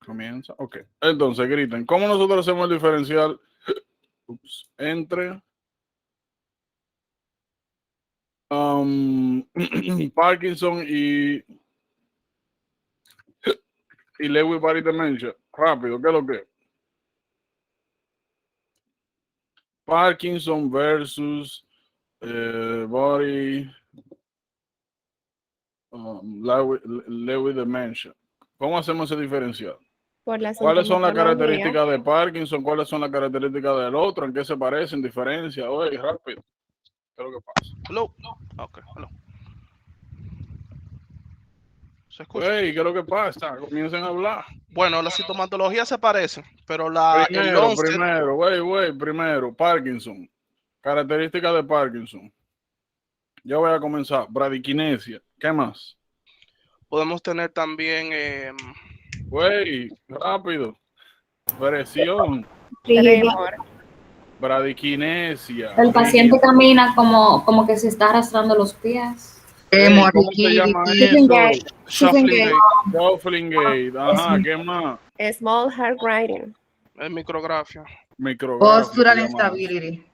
Comienza. Ok. Entonces, griten. ¿Cómo nosotros hacemos el diferencial entre Parkinson y Lewy Body Dementia? Rápido, ¿qué es lo que es? Parkinson versus Body Lewy Dementia. ¿Cómo hacemos ese diferencial? Por la ¿Cuáles son las sintomatología. características de Parkinson? ¿Cuáles son las características del otro? ¿En qué se parecen? ¿Diferencia? Oye, rápido. ¿Qué es lo que pasa? Hello. Ok, hello. ¿Se escucha? Oye, ¿qué es lo que pasa? Comiencen a hablar. Bueno, las sintomatologías se parecen, pero el onset... Primero, Parkinson. Características de Parkinson. Yo voy a comenzar. Bradiquinesia. ¿Qué más? Podemos tener también... Güey, rápido. Presión. Tremor. Bradiquinesia. El paciente camina como que se está arrastrando los pies. ¿Cómo se llama Shuffling eso? gait. Shuffling gait. Shuffling gait. Ajá, ¿qué más? Small heart writing. Micrografia. Micrografía. Postural se llama eso. instability,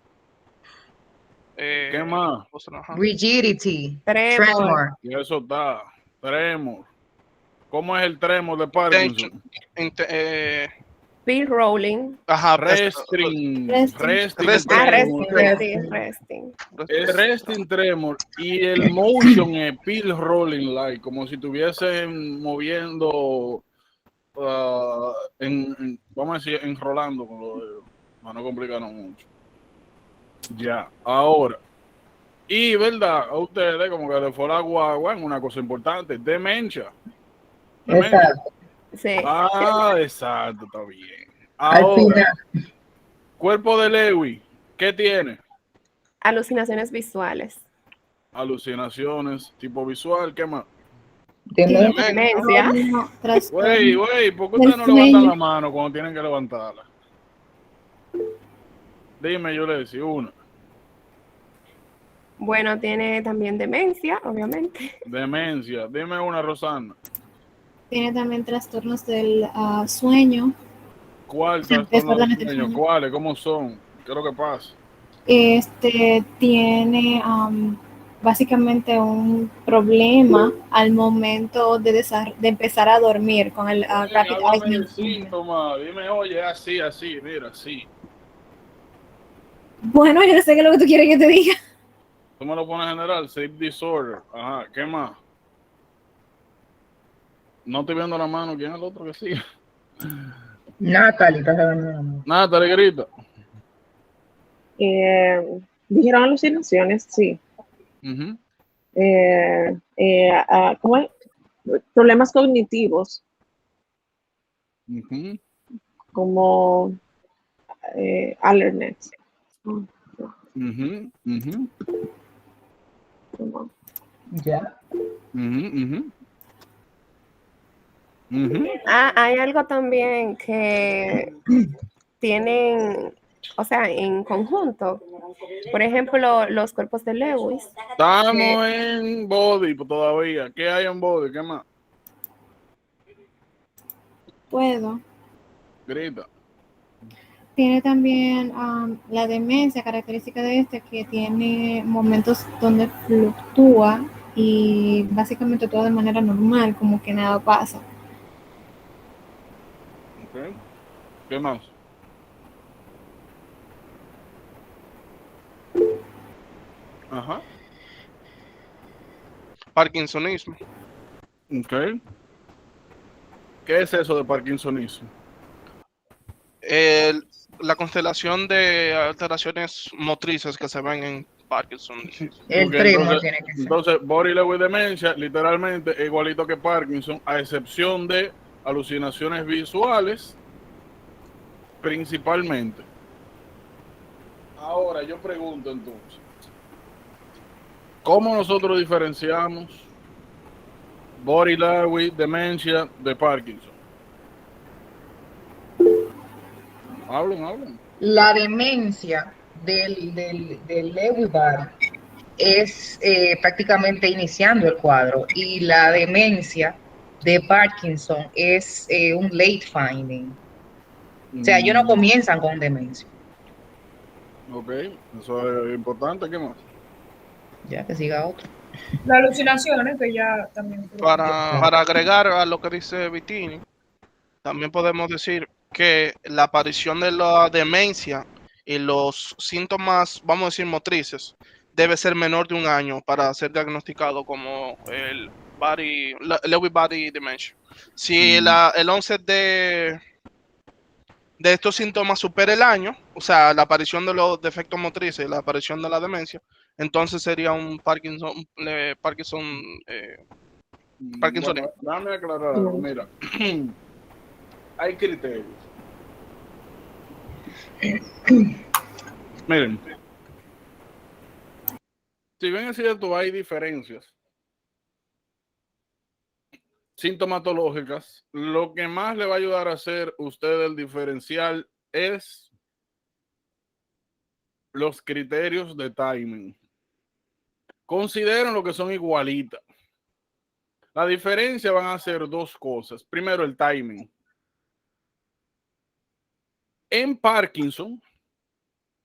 ¿Qué más? Ajá. rigidity, Tremor. tremor, Y eso está. Tremor. ¿Cómo es el tremor de Parkinson? Bill rolling. Ajá. Resting. Resting. Resting. El resting tremor y el motion es pill rolling like, como si estuviesen moviendo, vamos a decir, enrolando con los dedos, para no complicarnos mucho. Ya, ahora. Y verdad, a ustedes como que le fue la guagua en una cosa importante, demencia. exacto. Sí. Ah, exacto, está bien. Al Ahora, final, cuerpo de Lewy, ¿qué tiene? Alucinaciones visuales. Alucinaciones, tipo visual, ¿qué más? Demencia. Güey, ¿por qué ustedes no levantan la mano cuando tienen que levantarla? Dime, yo le decía una. Bueno, tiene también demencia, obviamente. Demencia, dime una, Rosana. Tiene también trastornos del sueño. ¿Cuál trastorno del sueño? ¿Cuáles? ¿Cómo son? ¿Qué es lo que pasa? Tiene básicamente un problema al momento de empezar a dormir con el rapid eye Háblame de movement. síntomas. Dime, oye, así, mira, así. Bueno, yo no sé qué es lo que tú quieres que te diga. Tú me lo pones general, sleep disorder. Ajá, ¿qué más? No estoy viendo la mano. ¿Quién es el otro que sigue? Natalie, está dando la mano. Natalie, grita. Dijeron alucinaciones, sí. Uh-huh. ¿Cómo es? Problemas cognitivos, Uh-huh. como alertness. Uh-huh. Uh-huh. Ya. Uh-huh. Uh-huh. Hay algo también que tienen, o sea, en conjunto. Por ejemplo, los cuerpos de Lewis. Estamos en body todavía. ¿Qué hay en body? ¿Qué más? Puedo. Grita. Tiene también la demencia, característica de que tiene momentos donde fluctúa y básicamente todo de manera normal, como que nada pasa. Okay. ¿Qué más? Ajá. Parkinsonismo. Okay. ¿Qué es eso de parkinsonismo? La constelación de alteraciones motrices que se ven en Parkinson. El Okay, tremor tiene que ser. entonces, body lewy demencia, literalmente es igualito que Parkinson, a excepción de alucinaciones visuales, principalmente. Ahora, yo pregunto entonces, ¿cómo nosotros diferenciamos body lewy demencia de Parkinson? Hablen. La demencia del Lewy body es prácticamente iniciando el cuadro y la demencia de Parkinson es un late finding. O sea, ellos no comienzan con demencia. Ok, eso es importante. ¿Qué más? Ya que siga otro. Las alucinaciones, que ya también. Para agregar a lo que dice Vitini, también podemos decir que la aparición de la demencia y los síntomas, vamos a decir, motrices, debe ser menor de un año para ser diagnosticado como el Lewy body dementia. Si el onset de estos síntomas supera el año, o sea, la aparición de los defectos motrices y la aparición de la demencia, entonces sería un Parkinsonismo. Déjame aclarar algo. Mira, hay criterios. Miren, si bien es cierto, hay diferencias sintomatológicas, lo que más le va a ayudar a hacer usted el diferencial es los criterios de timing. Consideren lo que son igualitas. La diferencia van a ser dos cosas. Primero, el timing. En Parkinson,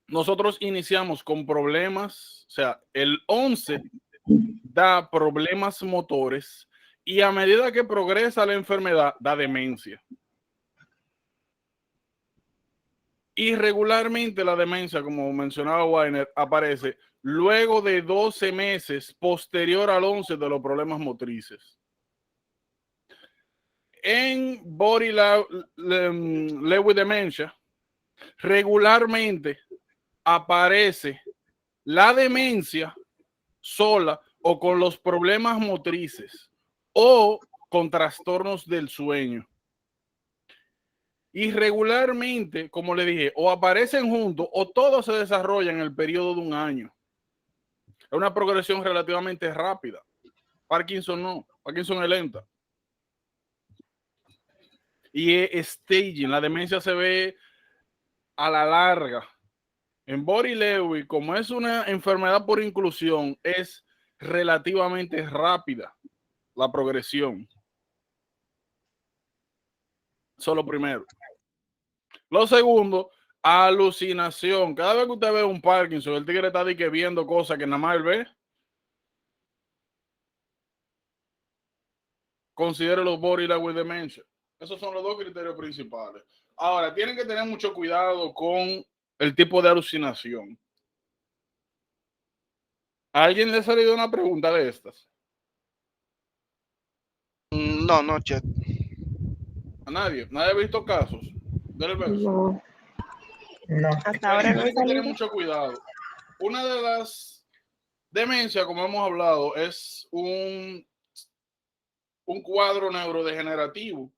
nosotros iniciamos con problemas, o sea, el 11 da problemas motores y a medida que progresa la enfermedad da demencia. Y regularmente la demencia, como mencionaba Weiner, aparece luego de 12 meses posterior al 11 de los problemas motrices. En Body Lewy Dementia, regularmente aparece la demencia sola o con los problemas motrices o con trastornos del sueño. Y regularmente, como le dije, o aparecen juntos o todo se desarrolla en el periodo de un año. Es una progresión relativamente rápida. Parkinson no, Parkinson es lenta. Y es staging, la demencia se ve a la larga. En Body Lewy, como es una enfermedad por inclusión, es relativamente rápida la progresión. Eso es lo primero. Lo segundo, alucinación. Cada vez que usted ve un Parkinson, el tigre está viendo cosas que nada más él ve. Considere los Body Lewy Dementia. Esos son los dos criterios principales. Ahora, tienen que tener mucho cuidado con el tipo de alucinación. ¿A alguien le ha salido una pregunta de estas? No, Chet. A nadie. Nadie ha visto casos del verso. No. No. Hasta ahora no Hay ha que tener salido. mucho cuidado. Una de las demencias, como hemos hablado, es un cuadro neurodegenerativo,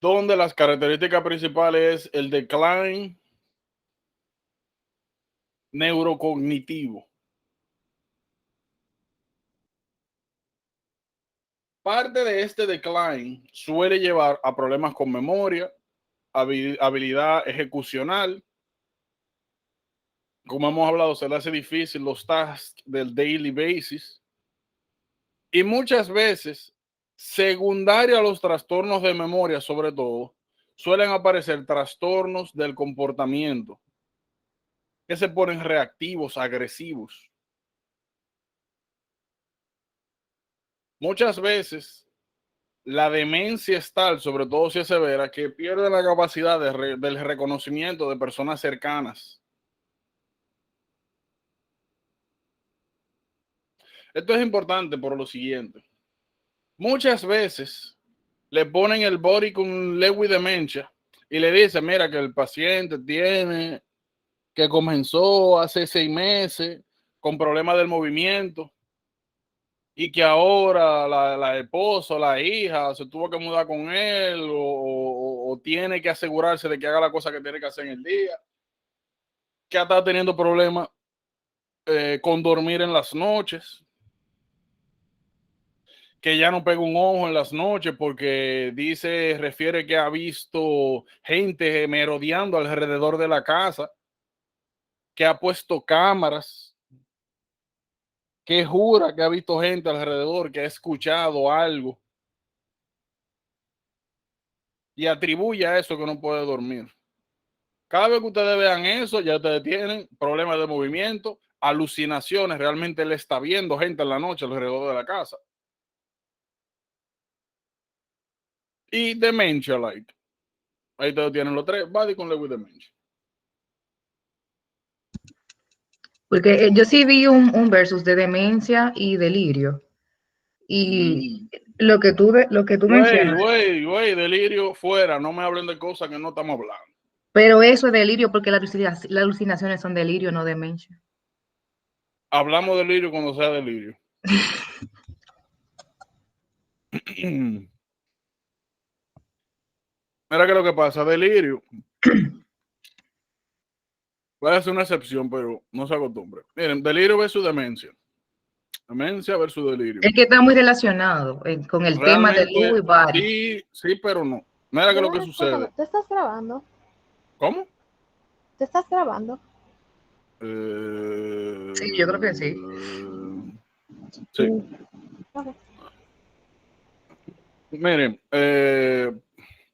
donde las características principales es el decline neurocognitivo. Parte de este decline suele llevar a problemas con memoria, habilidad ejecucional. Como hemos hablado, se le hace difícil los tasks del daily basis. Y muchas veces, secundario a los trastornos de memoria, sobre todo, suelen aparecer trastornos del comportamiento que se ponen reactivos, agresivos. Muchas veces la demencia es tal, sobre todo si es severa, que pierde la capacidad del reconocimiento de personas cercanas. Esto es importante por lo siguiente. Muchas veces le ponen el body con Lewy demencia y le dicen, mira, que el paciente tiene, que comenzó hace 6 meses con problemas del movimiento y que ahora la esposa o la hija se tuvo que mudar con él o tiene que asegurarse de que haga la cosa que tiene que hacer en el día, que ha estado teniendo problemas con dormir en las noches, que ya no pega un ojo en las noches porque refiere que ha visto gente merodeando alrededor de la casa, que ha puesto cámaras, que jura que ha visto gente alrededor, que ha escuchado algo y atribuye a eso que no puede dormir. Cada vez que ustedes vean eso, ya ustedes tienen problemas de movimiento, alucinaciones, realmente él está viendo gente en la noche alrededor de la casa. Y dementia like. Ahí ustedes tienen los tres, body con Lewy dementia. Porque yo sí vi un versus de demencia y delirio. Y lo que tú mencionas, Güey, delirio fuera, no me hablen de cosas que no estamos hablando. pero eso es delirio porque las alucinaciones son delirio, no demencia. Hablamos de delirio cuando sea delirio. Mira que lo que pasa, delirio. Puede ser una excepción, pero no se acostumbre. Miren, delirio versus demencia. Demencia versus delirio. Es que está muy relacionado con el tema de Lewy body. Sí, sí, pero no. Mira que lo que sucede. ¿Tú estás grabando? ¿Cómo? ¿Tú estás grabando? Sí, yo creo que sí. Sí. Okay. Miren,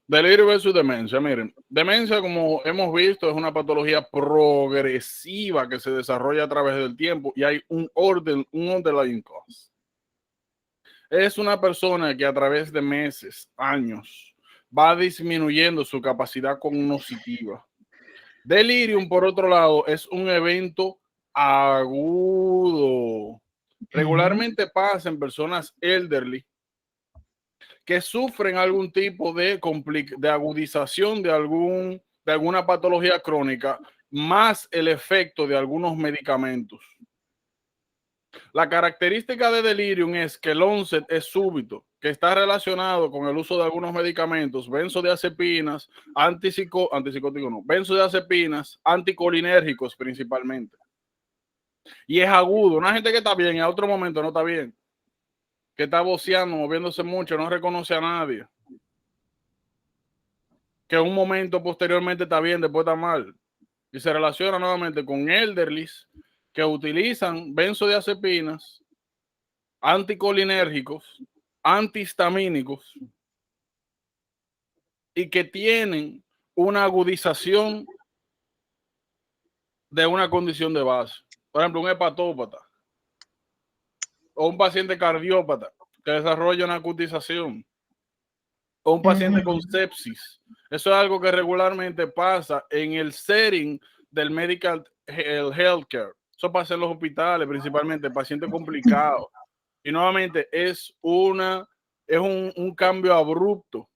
delirio versus demencia. Miren, demencia, como hemos visto, es una patología progresiva que se desarrolla a través del tiempo y hay un underlying cause. Es una persona que a través de meses, años, va disminuyendo su capacidad cognitiva. Delirium, por otro lado, es un evento agudo. Regularmente pasa en personas elderly que sufren algún tipo de agudización de alguna patología crónica, más el efecto de algunos medicamentos. La característica de delirium es que el onset es súbito, que está relacionado con el uso de algunos medicamentos, benzodiazepinas, benzodiazepinas, anticolinérgicos principalmente. Y es agudo. Una gente que está bien y a otro momento no está bien, que está voceando, moviéndose mucho, no reconoce a nadie, que en un momento posteriormente está bien, después está mal. Y se relaciona nuevamente con elderlies que utilizan benzodiazepinas, anticolinérgicos, antihistamínicos y que tienen una agudización de una condición de base. Por ejemplo, un hepatópata o un paciente cardiópata que desarrolla una agudización o un paciente con sepsis. Eso es algo que regularmente pasa en el setting del medical healthcare. Eso pasa en los hospitales, principalmente pacientes complicados. Y nuevamente es un cambio abrupto.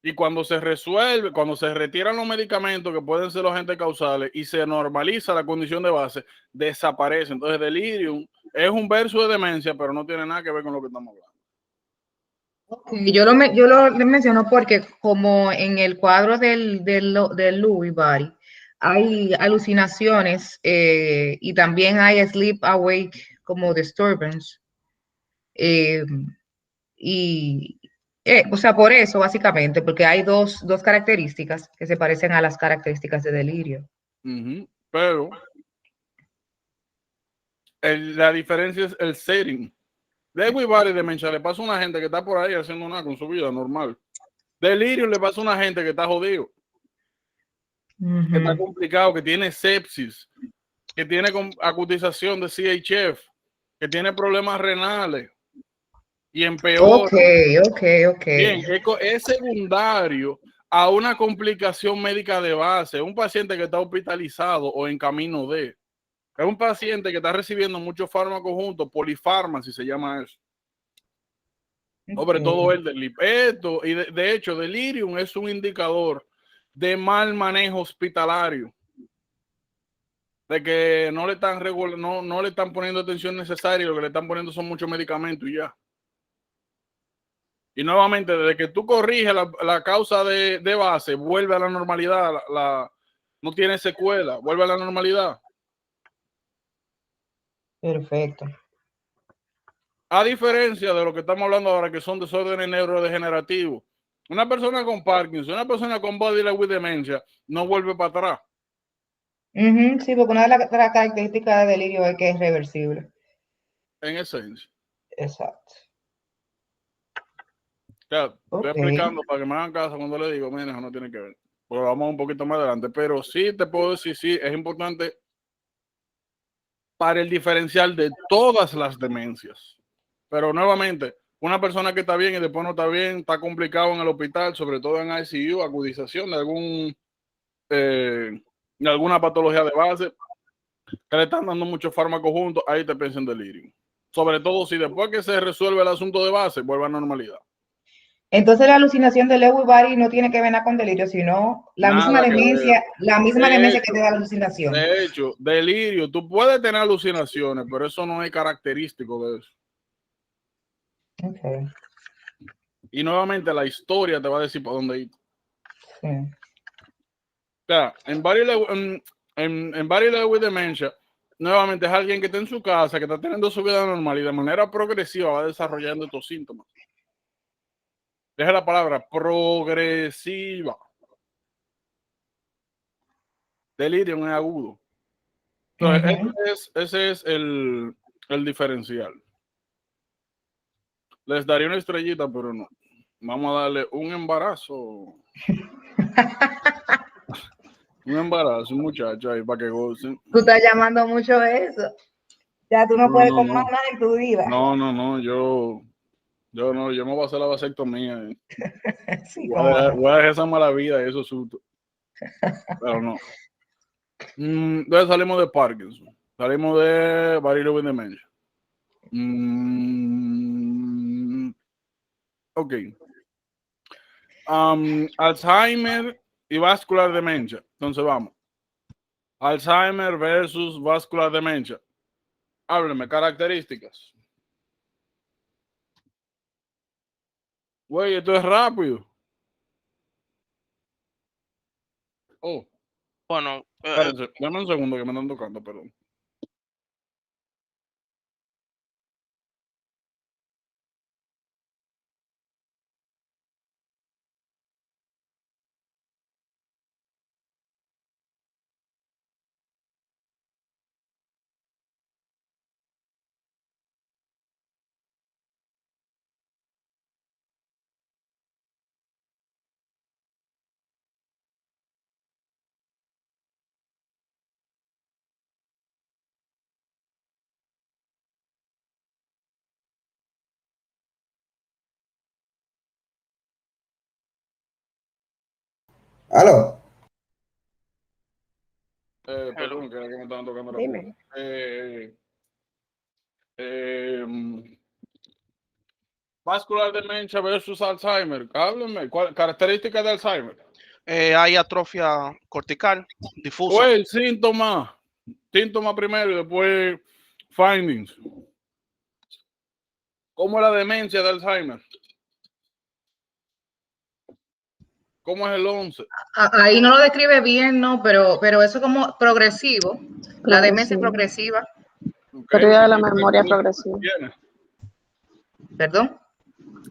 Y cuando se resuelve, cuando se retiran los medicamentos que pueden ser los agentes causales y se normaliza la condición de base, desaparece. Entonces, delirium es un verso de demencia, pero no tiene nada que ver con lo que estamos hablando. Yo lo menciono porque como en el cuadro del Lewy body hay alucinaciones y también hay sleep awake como disturbance. O sea, por eso básicamente, porque hay dos características que se parecen a las características de delirio. Pero la diferencia es el setting. Lewy body demencia le pasa a una gente que está por ahí haciendo nada con su vida normal. Delirio le pasa a una gente que está jodido, que está complicado, que tiene sepsis, que tiene acutización de CHF, que tiene problemas renales y empeora. Ok. Bien, es secundario a una complicación médica de base, un paciente que está hospitalizado o en camino de. Es un paciente que está recibiendo muchos fármacos juntos, polifarmacia se llama eso. Sobre todo el del esto, y de hecho, delirium es un indicador de mal manejo hospitalario, de que no le están no le están poniendo atención necesaria, lo que le están poniendo son muchos medicamentos y ya. Y nuevamente, desde que tú corriges la causa de base, vuelve a la normalidad, no tiene secuela, vuelve a la normalidad. Perfecto. A diferencia de lo que estamos hablando ahora, que son desórdenes neurodegenerativos, una persona con Parkinson, una persona con body with demencia, no vuelve para atrás. Sí, porque una de las características de delirio es que es reversible. En esencia. Exacto. Estoy Ok. explicando para que me hagan caso cuando le digo, mira, eso no tiene que ver. Pues vamos un poquito más adelante, pero sí te puedo decir, sí, es importante para el diferencial de todas las demencias. Pero nuevamente, una persona que está bien y después no está bien, está complicado en el hospital, sobre todo en ICU, agudización de alguna patología de base, que le están dando muchos fármacos juntos, ahí te piensa en delirio. Sobre todo si después que se resuelve el asunto de base, vuelve a normalidad. Entonces la alucinación de Lewy body no tiene que ver nada con delirio, sino la misma Nada que ver. demencia, De que te da la alucinación. De hecho, delirio, tú puedes tener alucinaciones, pero eso no es característico de eso. Okay. Y nuevamente la historia te va a decir por dónde ir. Sí. O sea, en Body Lewy Dementia, nuevamente es alguien que está en su casa, que está teniendo su vida normal y de manera progresiva va desarrollando estos síntomas. Deja la palabra progresiva. Delirio es agudo. Entonces, ese es el diferencial. Les daría una estrellita, pero no. Vamos a darle un embarazo. Un embarazo, un muchacho ahí para que gocen. Tú estás llamando mucho eso. Ya tú no puedes comer nada en tu vida. No, yo me voy a hacer la vasectomía. Sí, Voy a dejar esa mala vida y esos sustos. Pero no. Entonces salimos de Parkinson. Salimos de Body Lewy Dementia. Ok. Alzheimer y vascular demencia. Entonces vamos. Alzheimer versus vascular demencia. Hábleme, características. Güey, esto es rápido. Oh, Bueno, espérense, dame un segundo que me están tocando, perdón. ¿Aló? Perdón, que me estaban tocando la Dime. puerta. Vascular demencia versus Alzheimer. Háblenme, características de Alzheimer. hay atrofia cortical difusa. Pues síntoma primero y después findings. ¿Cómo es la demencia de Alzheimer? ¿Cómo es el 11? Ahí no lo describe bien, ¿no? Pero eso es como progresivo. La demencia progresiva. Okay. Pérdida de la memoria progresiva. ¿Tiene? ¿Perdón?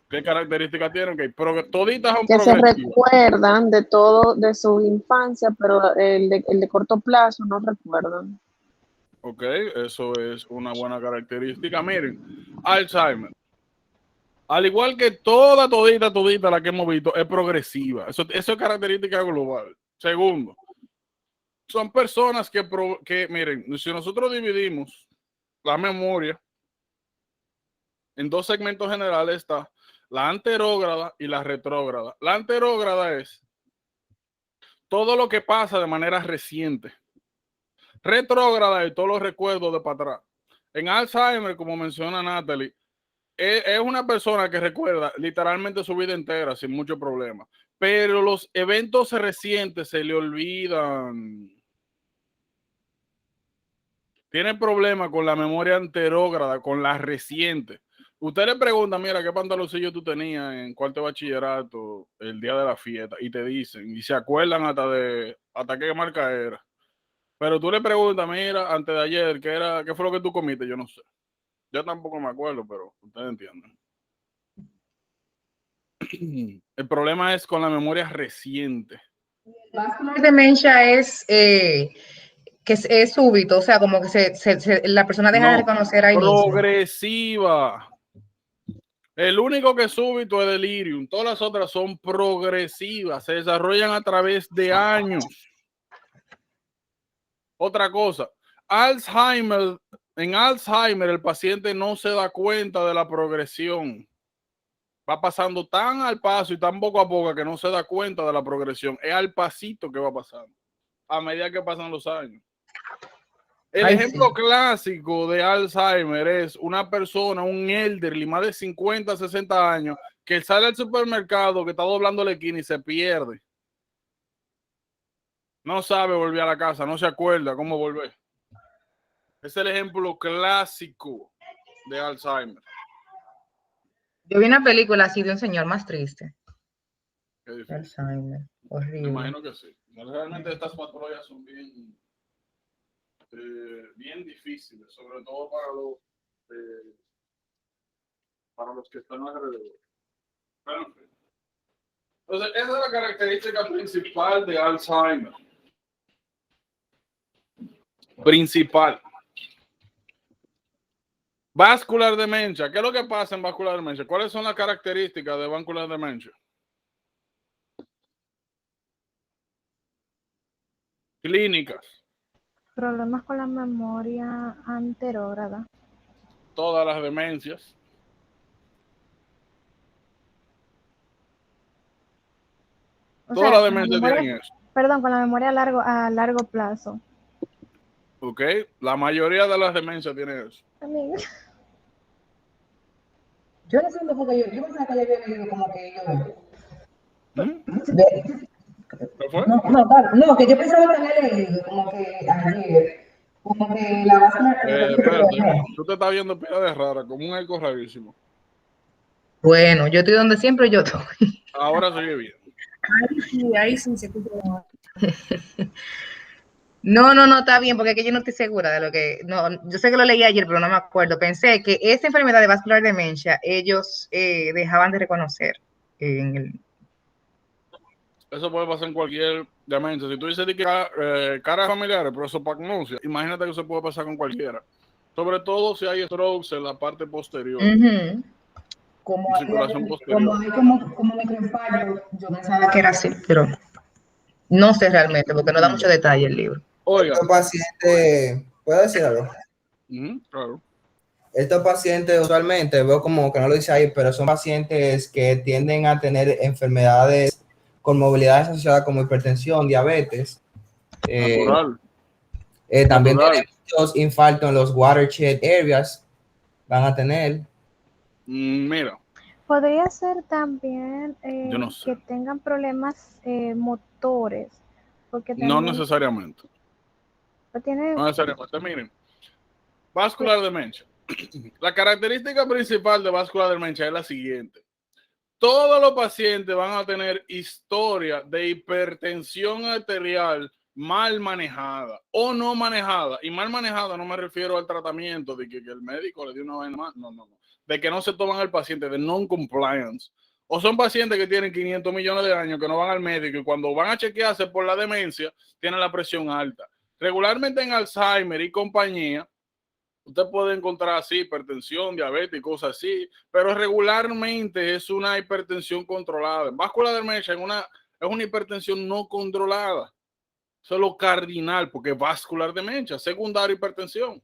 ¿Qué características tienen? Okay. Toditas son Que se progresivas. recuerdan de todo de su infancia, pero el de corto plazo no recuerdan. Ok, eso es una buena característica. Miren, Alzheimer. Al igual que todita la que hemos visto, es progresiva. Eso es característica global. Segundo, son personas que, miren, si nosotros dividimos la memoria en dos segmentos generales, está la anterógrada y la retrógrada. La anterógrada es todo lo que pasa de manera reciente. Retrógrada es todos los recuerdos de para atrás. En Alzheimer, como menciona Natalie, es una persona que recuerda literalmente su vida entera sin mucho problema, pero los eventos recientes se le olvidan. Tiene problemas con la memoria anterógrada, con la reciente. Usted le pregunta, mira, ¿qué pantaloncillo tú tenías en cuarto de bachillerato el día de la fiesta? Y te dicen, y se acuerdan hasta qué marca era. Pero tú le preguntas, mira, antes de ayer, ¿qué fue lo que tú comiste? Yo no sé. Yo tampoco me acuerdo, pero ustedes entienden. El problema es con la memoria reciente. Vascular demencia es que es súbito, o sea, como que la persona deja de reconocer ahí mismo. Progresiva. El único que súbito es delirium. Todas las otras son progresivas, se desarrollan a través de años. Otra cosa, en Alzheimer el paciente no se da cuenta de la progresión. Va pasando tan al paso y tan poco a poco que no se da cuenta de la progresión. Es al pasito que va pasando a medida que pasan los años. El ejemplo clásico de Alzheimer es una persona, un elderly, más de 50, 60 años, que sale al supermercado, que está doblando la esquina y se pierde. No sabe volver a la casa, no se acuerda cómo volver. Es el ejemplo clásico de Alzheimer. Yo vi una película así de un señor más triste. Qué difícil. Alzheimer, Me horrible. imagino que sí. Realmente estas patrullas son bien difíciles, sobre todo para los que están alrededor. Pero, en fin. Entonces, esa es la característica principal de Alzheimer. Principal. Vascular demencia. ¿Qué es lo que pasa en vascular demencia? ¿Cuáles son las características de vascular demencia? Clínicas. Problemas con la memoria anterógrada. Todas las demencias. Todas las demencias tienen eso. Perdón, con la memoria a largo plazo. Ok, la mayoría de las demencias tienen eso. Amiga. Yo no sé dónde fue que yo pensaba que ya había leído como que yo. ¿Qué fue? No, que yo pensaba que había leído como que ayer, como que la vascular. Espérate, tú te estás viendo pila de rara, como un eco rarísimo. Bueno, yo estoy donde siempre yo estoy. Ahora se oye bien. Ahí sí se escucha. No, está bien, porque es que yo no estoy segura de lo que. No, yo sé que lo leí ayer, pero no me acuerdo. Pensé que esa enfermedad de vascular demencia, ellos dejaban de reconocer en el. Eso puede pasar en cualquier demencia. Si tú dices que caras familiares, prosopagnosia, imagínate que eso puede pasar con cualquiera. Sobre todo si hay strokes en la parte posterior. Como circulación posterior. Como microinfarto, yo pensaba que era así, pero no sé realmente, porque no da mucho detalle el libro. Oiga. Estos pacientes, ¿puedo decir algo? Claro. Estos pacientes usualmente, veo como que no lo dice ahí, pero son pacientes que tienden a tener enfermedades con movilidad asociada como hipertensión, diabetes. Natural. También Natural. tienen muchos infartos en los watershed areas. Van a tener. Mira. Podría ser también Yo no sé. que tengan problemas motores. Porque No necesariamente. No necesariamente. Miren. Vascular demencia. La característica principal de vascular demencia es la siguiente. Todos los pacientes van a tener historia de hipertensión arterial mal manejada o no manejada. Y mal manejada no me refiero al tratamiento de que el médico le dio una vaina más. No. De que no se toman al paciente, de non-compliance. O son pacientes que tienen 500 millones de años que no van al médico y cuando van a chequearse por la demencia tienen la presión alta. Regularmente en Alzheimer y compañía, usted puede encontrar así hipertensión, diabetes y cosas así, pero regularmente es una hipertensión controlada. En vascular demencia es una hipertensión no controlada. Eso es lo cardinal, porque es vascular demencia, secundaria hipertensión.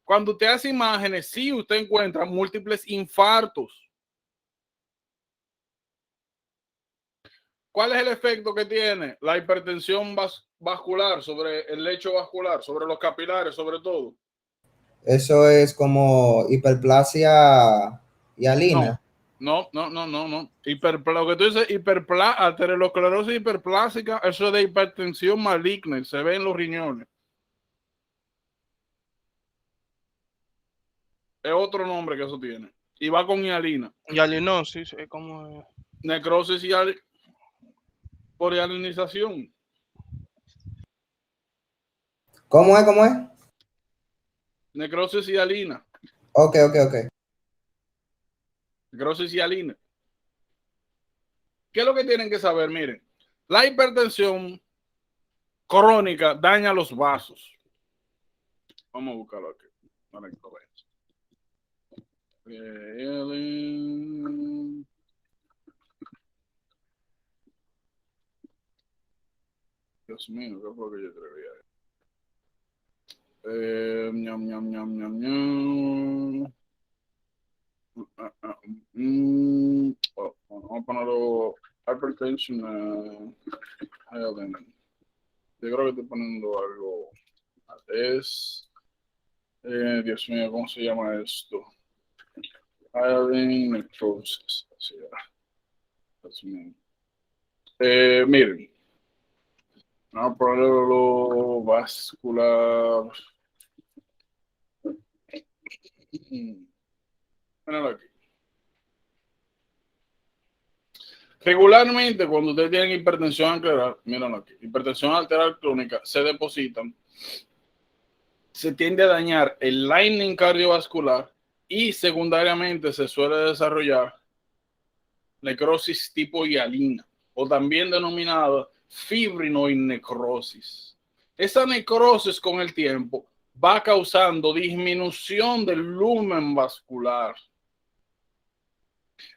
Cuando usted hace imágenes, sí usted encuentra múltiples infartos. ¿Cuál es el efecto que tiene la hipertensión vascular sobre el lecho vascular, sobre los capilares, sobre todo? Eso es como hiperplasia hialina. No. Lo que tú dices, arteriosclerosis hiperplásica, eso es de hipertensión maligna, se ve en los riñones. Es otro nombre que eso tiene. Y va con hialina. Hialinosis, es como. Necrosis por hialinización. ¿Cómo es? Necrosis hialina. Ok. Necrosis hialina. ¿Qué es lo que tienen que saber? Miren, la hipertensión crónica daña los vasos. Vamos a buscarlo aquí. Ellen. Dios mío, ¿qué fue lo que yo escribí ahí? Ñam, ñam, ñam, ñam, ñam. Vamos a ponerlo hypertension. Ellen. Yo creo que estoy poniendo algo. Es. Dios mío, ¿cómo se llama esto? Iodine necrosis. Así era. Dios mío. Miren. Vamos a ponerlo vascular. Míralo aquí. Regularmente, cuando ustedes tienen hipertensión arterial, míralo aquí, hipertensión arterial crónica, se depositan, se tiende a dañar el lining cardiovascular y secundariamente se suele desarrollar necrosis tipo hialina o también denominada fibrinoidnecrosis. Esa necrosis con el tiempo va causando disminución del lumen vascular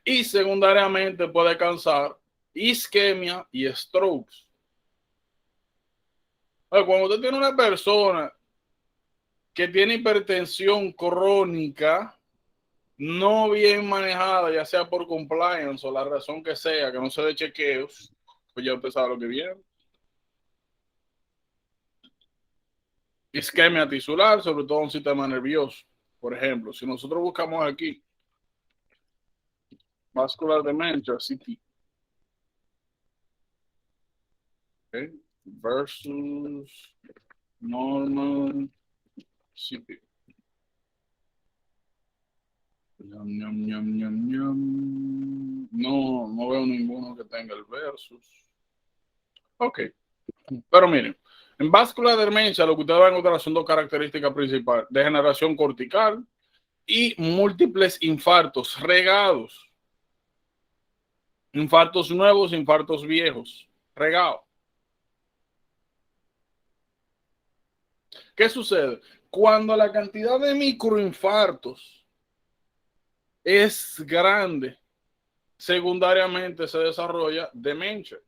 y secundariamente puede causar isquemia y strokes. Cuando usted tiene una persona que tiene hipertensión crónica no bien manejada, ya sea por compliance o la razón que sea, que no se dé chequeos, pues ya usted sabe lo que viene. Isquemia tisular, sobre todo un sistema nervioso. Por ejemplo, si nosotros buscamos aquí vascular dementia, CT, okay, versus normal CT. Ñam, ñam, ñam, ñam. No veo ninguno que tenga el versus. Ok. Pero miren, en vascular demencia lo que ustedes van a encontrar son dos características principales: degeneración cortical y múltiples infartos regados. Infartos nuevos, infartos viejos, regados. ¿Qué sucede? Cuando la cantidad de microinfartos es grande, secundariamente se desarrolla demencia.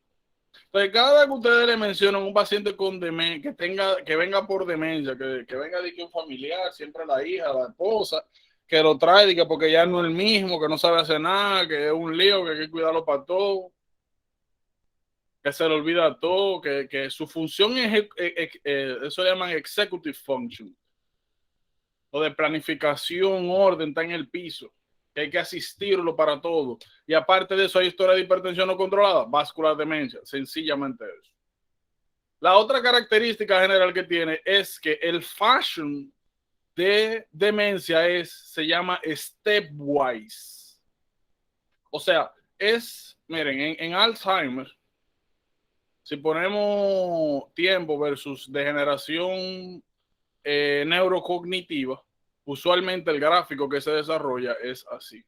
Entonces, cada vez que ustedes le mencionan un paciente con demencia, que venga por demencia, que venga de que un familiar, siempre la hija, la esposa, que lo trae porque ya no es el mismo, que no sabe hacer nada, que es un lío, que hay que cuidarlo para todo, que se le olvida todo, que su función es, eso llaman executive function, o de planificación, orden, está en el piso, que hay que asistirlo para todo. Y aparte de eso hay historia de hipertensión no controlada, vascular demencia, sencillamente eso. La otra característica general que tiene es que el fashion de demencia se llama stepwise. O sea, miren, en Alzheimer, si ponemos tiempo versus degeneración neurocognitiva, usualmente el gráfico que se desarrolla es así.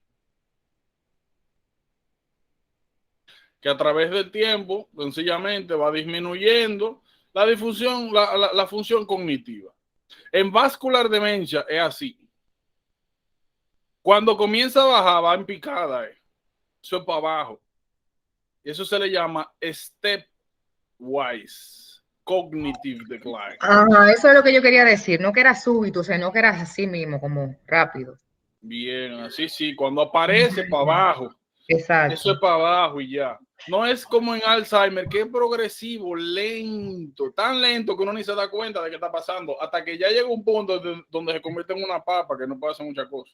Que a través del tiempo, sencillamente va disminuyendo la difusión, la función cognitiva. En vascular demencia es así. Cuando comienza a bajar, va en picada. Eso es para abajo. Y eso se le llama stepwise cognitive decline. Ajá, eso es lo que yo quería decir. No que era súbito, sino que era así mismo, como rápido. Bien, así sí. Cuando aparece para abajo. Exacto. Eso es para abajo y ya. No es como en Alzheimer, que es progresivo, lento, tan lento que uno ni se da cuenta de qué está pasando, hasta que ya llega un punto donde se convierte en una papa que no puede hacer muchas cosas.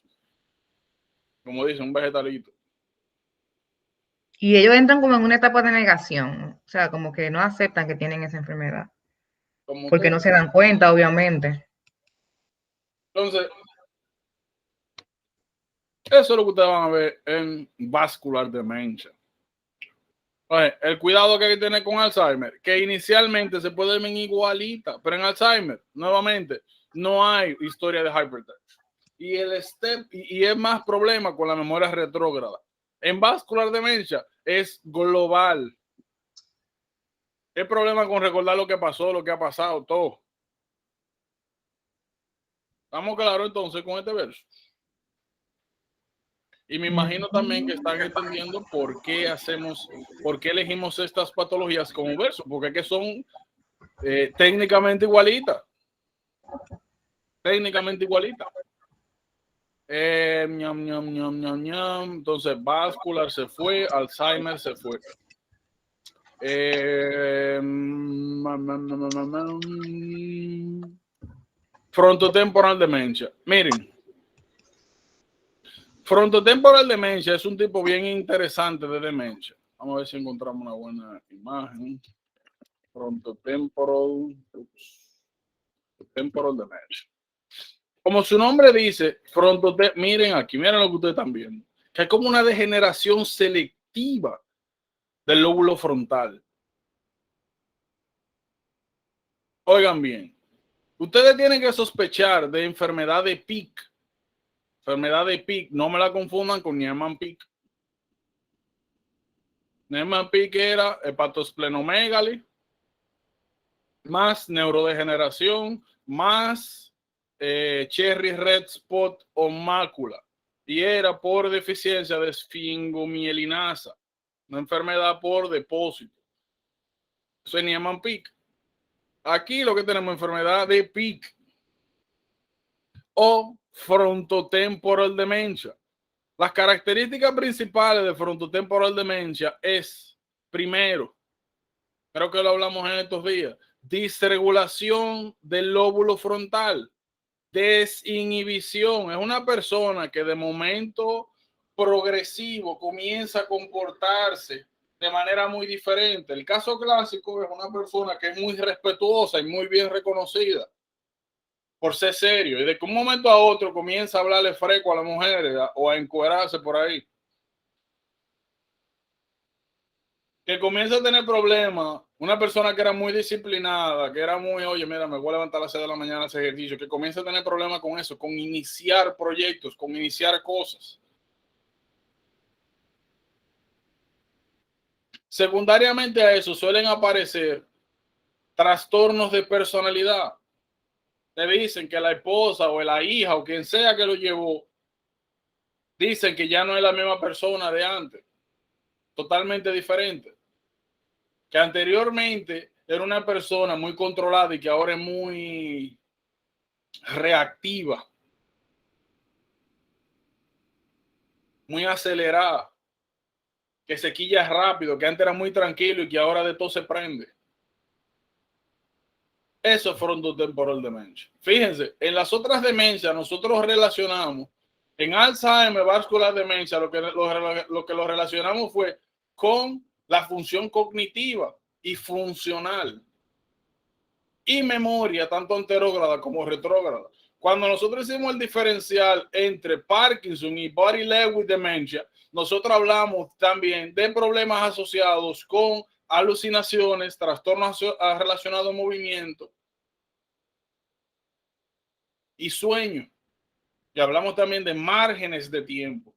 Como dicen, un vegetalito. Y ellos entran como en una etapa de negación, o sea, como que no aceptan que tienen esa enfermedad, porque no se dan cuenta, obviamente. Entonces, eso es lo que ustedes van a ver en vascular demencia. Oye, el cuidado que hay que tener con Alzheimer, que inicialmente se puede ver igualita, pero en Alzheimer, nuevamente, no hay historia de hypertension. Y y es más problema con la memoria retrógrada. En vascular demencia es global. Es problema con recordar lo que pasó, lo que ha pasado, todo. ¿Estamos claros entonces con este verso? Y me imagino también que están entendiendo por qué elegimos estas patologías como verso, porque es que son técnicamente igualitas. Técnicamente igualitas. Ñam, ñam, ñam, ñam, ñam. Entonces, vascular se fue, Alzheimer se fue. Frontotemporal demencia. Miren, frontotemporal demencia es un tipo bien interesante de demencia. Vamos a ver si encontramos una buena imagen. Frontotemporal demencia. Como su nombre dice, miren aquí, miren lo que ustedes están viendo, que es como una degeneración selectiva del lóbulo frontal. Oigan bien, ustedes tienen que sospechar de enfermedad de Pick. Enfermedad de Pick, no me la confundan con Niemann-Pick. Niemann-Pick era hepatosplenomegaly, más neurodegeneración, más cherry red spot o mácula, y era por deficiencia de esfingomielinasa, una enfermedad por depósito. Eso es Niemann-Pick. Aquí lo que tenemos es enfermedad de Pick o frontotemporal demencia. Las características principales de frontotemporal demencia es, primero, creo que lo hablamos en estos días, disregulación del lóbulo frontal, desinhibición. Es una persona que de momento progresivo comienza a comportarse de manera muy diferente. El caso clásico es una persona que es muy respetuosa y muy bien reconocida por ser serio, y de que un momento a otro comienza a hablarle freco a las mujeres o a encuerarse por ahí, que comienza a tener problemas. Una persona que era muy disciplinada, que era muy, oye, mira, me voy a levantar a las 6 de la mañana a hacer ejercicio, que comienza a tener problemas con eso, con iniciar proyectos, con iniciar cosas. Secundariamente a eso suelen aparecer trastornos de personalidad. Te dicen que la esposa o la hija o quien sea que lo llevó, dicen que ya no es la misma persona de antes, totalmente diferente. Que anteriormente era una persona muy controlada y que ahora es muy reactiva, muy acelerada, que se quilla rápido, que antes era muy tranquilo y que ahora de todo se prende. Eso es frontotemporal demencia. Fíjense, en las otras demencias nosotros relacionamos, en Alzheimer, vascular demencia, lo que lo relacionamos fue con la función cognitiva y funcional y memoria, tanto anterógrada como retrógrada. Cuando nosotros hicimos el diferencial entre Parkinson y Body-Lewy demencia, nosotros hablamos también de problemas asociados con alucinaciones, trastornos relacionados a movimiento y sueño. Y hablamos también de márgenes de tiempo.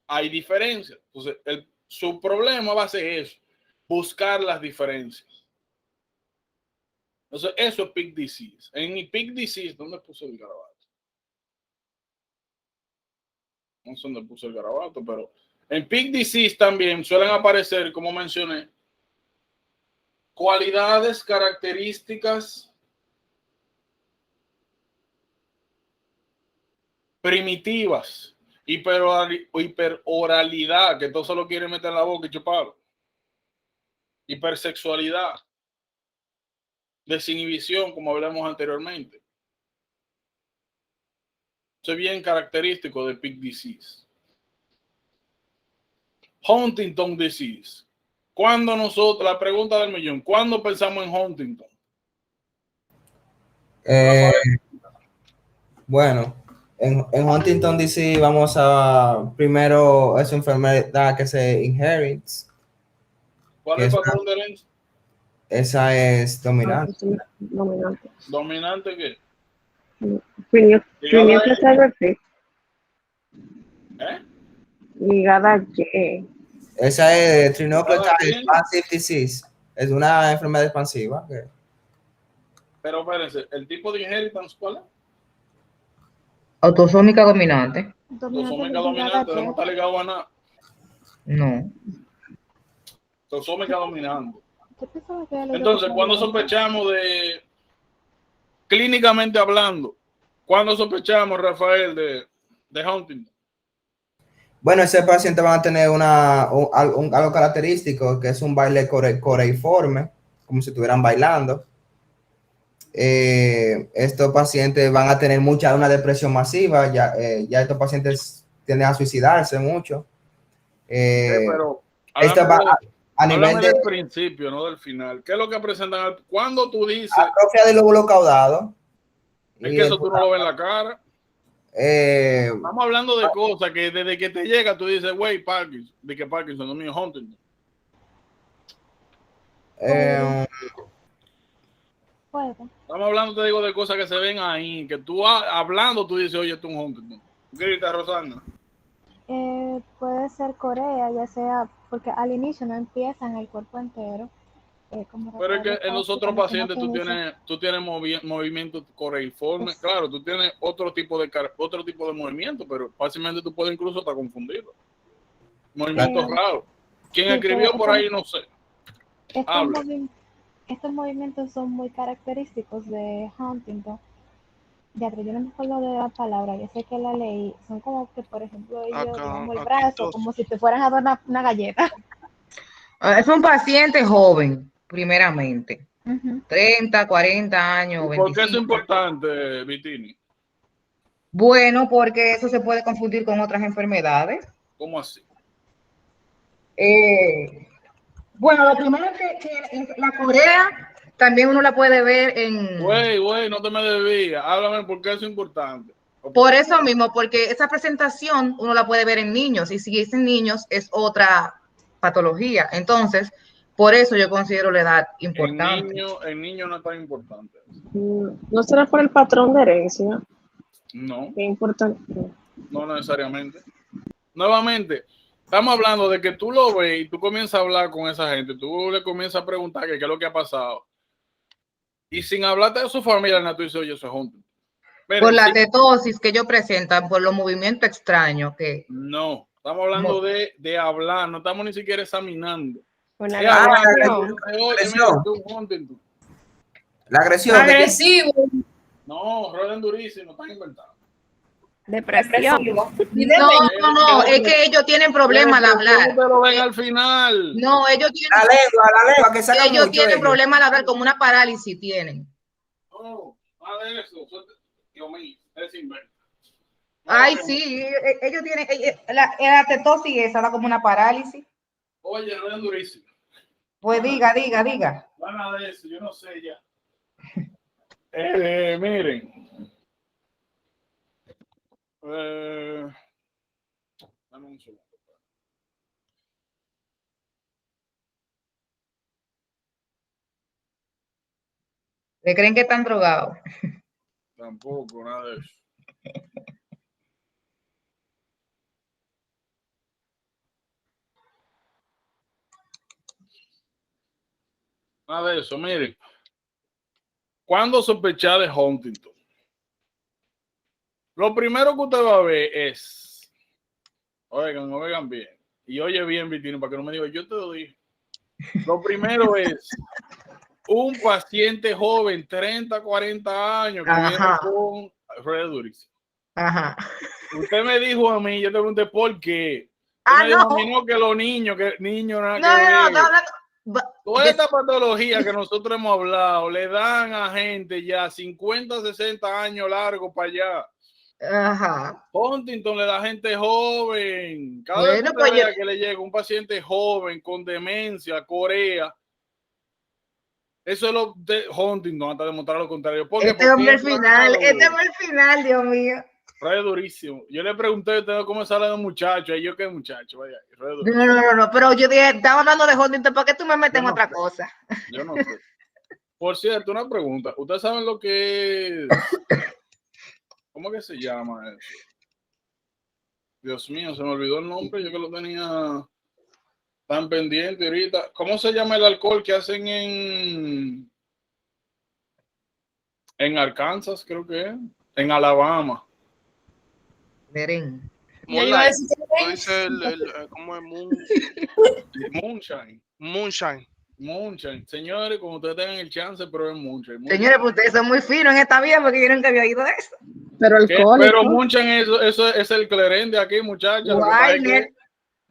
Hay diferencias. Entonces, su problema va a ser eso, buscar las diferencias. Entonces, eso es Pick Disease. En mi Pick Disease, ¿dónde puse el garabato? No sé dónde puse el garabato, pero en Pick Disease también suelen aparecer, como mencioné, cualidades, características primitivas, hiperoralidad, que todo se lo quiere meter en la boca y chuparlo, hipersexualidad, desinhibición, como hablamos anteriormente. Eso es bien característico de Pick Disease. Huntington Disease. Cuando nosotros, la pregunta del millón, ¿cuándo pensamos en Huntington? Bueno, en Huntington DC vamos a, primero, es una enfermedad que se inherits. ¿Cuál es el patrón de herencia? Esa es dominante. Dominante. ¿Dominante qué? Ligada a qué? Esa es Trinucleotide Expansive Disease. Es una enfermedad expansiva. Pero espérense, ¿el tipo de inheritance cuál es? Autosómica dominante. Los Omega dominantes no está ligado a nada. No. Los Omega dominantes. Yo pensaba que era Entonces, cuando sospechamos clínicamente hablando, cuando sospechamos, Rafael, de Huntington? Bueno, ese paciente va a tener algo característico, que es un baile coreiforme, como si estuvieran bailando. Estos pacientes van a tener una depresión masiva, ya estos pacientes tienden a suicidarse mucho. Pero esto va a nivel háblame del principio, no del final. ¿Qué es lo que presentan? Cuando tú dices atrofia del lóbulo caudado. Es que eso tú no lo ves en la cara. Estamos hablando de cosas que desde que te llega tú dices, güey, Parkinson, de que Parkinson no es mío, Huntington. Estamos hablando, te digo, de cosas que se ven ahí, que tú hablando, tú dices, oye, tú un Huntington. ¿Qué gritas, Rosana? Puede ser Corea, ya sea porque al inicio no empiezan el cuerpo entero. Pero es que en los otros pacientes tú tienes movimientos coreiformes. Claro, tú tienes otro tipo de movimiento, pero fácilmente tú puedes incluso estar confundido. Movimientos raros. ¿Quién escribió por ahí? No sé. Estos movimientos son muy característicos de Huntington. Ya, pero yo no me acuerdo de la palabra, yo sé que la leí. Son como que, por ejemplo, ellos digamos el brazo, como si te fueran a dar una galleta. Es un paciente joven, primeramente. 30, 40 años. ¿Por qué es importante, Vitini? Bueno, porque eso se puede confundir con otras enfermedades. ¿Cómo así? Bueno, lo primero es que la Corea también uno la puede ver en... Güey, no te me desvías. Háblame por qué es importante. Por eso mismo, porque esa presentación uno la puede ver en niños, y si es en niños es otra patología. Entonces, por eso yo considero la edad importante. En niño no es tan importante. ¿No será por el patrón de herencia? No. Qué importante. No necesariamente. Nuevamente, estamos hablando de que tú lo ves y tú comienzas a hablar con esa gente, tú le comienzas a preguntar qué es lo que ha pasado. Y sin hablarte de su familia, tú dices, oye, eso es Huntington. Por la tetosis que ellos presentan, por los movimientos extraños que... No, estamos hablando de hablar, no estamos ni siquiera examinando. Una agresión. La agresión. Agresivo. No, ruedan durísimo, están inventando. Depresión. No, es que ellos tienen problemas al hablar. Ustedes lo ven al final. No, ellos tienen... La lengua, que saca ellos mucho tienen problemas al hablar, como una parálisis tienen. No, nada de eso. Dios mío, es invento. Ay, sí, ellos tienen... La tetosis esa da como una parálisis. Oye, ruedan durísimo. Pues diga. Nada de eso, yo no sé ya. Miren. Dame un segundo. ¿Le creen que están drogados? Tampoco, nada de eso. Nada de eso, miren. ¿Cuándo sospechar de Huntington? Lo primero que usted va a ver es, oigan bien, y oye bien, Vitino, para que no me diga, yo te lo dije. Lo primero es un paciente joven, 30, 40 años, que viene con ruedas durísimas. Ajá. Usted me dijo a mí, yo te pregunté por qué. Usted me dijo a mí, no, que los niños, toda esta patología que nosotros hemos hablado le dan a gente ya 50, 60 años largos para allá. Ajá. Huntington le da a gente joven. Cada vez que usted vea que le llega un paciente joven con demencia, Corea, eso es lo de Huntington, hasta demostrar lo contrario. Este hombre al final, Dios mío. Re durísimo. Yo le pregunté a usted cómo sale un muchacho. Y yo, ¿qué muchacho? Vaya, no. Pero yo dije, estaba hablando de Huntington, ¿por qué tú me metes en otra cosa? Yo no sé. Por cierto, una pregunta. ¿Ustedes saben lo que es? ¿Cómo que se llama eso? Dios mío, se me olvidó el nombre. Yo que lo tenía tan pendiente ahorita. ¿Cómo se llama el alcohol que hacen en Arkansas, creo que es? En Alabama. Beren. Yo iba a Moonlight. decir que Tú dices ¿cómo es? Moonshine. Moonshine. Moonshine. Señores, como ustedes tengan el chance, prueben Moonshine. Señores, pues ustedes son muy finos en esta vida porque yo nunca había oído eso. Pero ¿Qué? alcohólico. Pero Moonshine eso es el cleren de aquí, muchachos.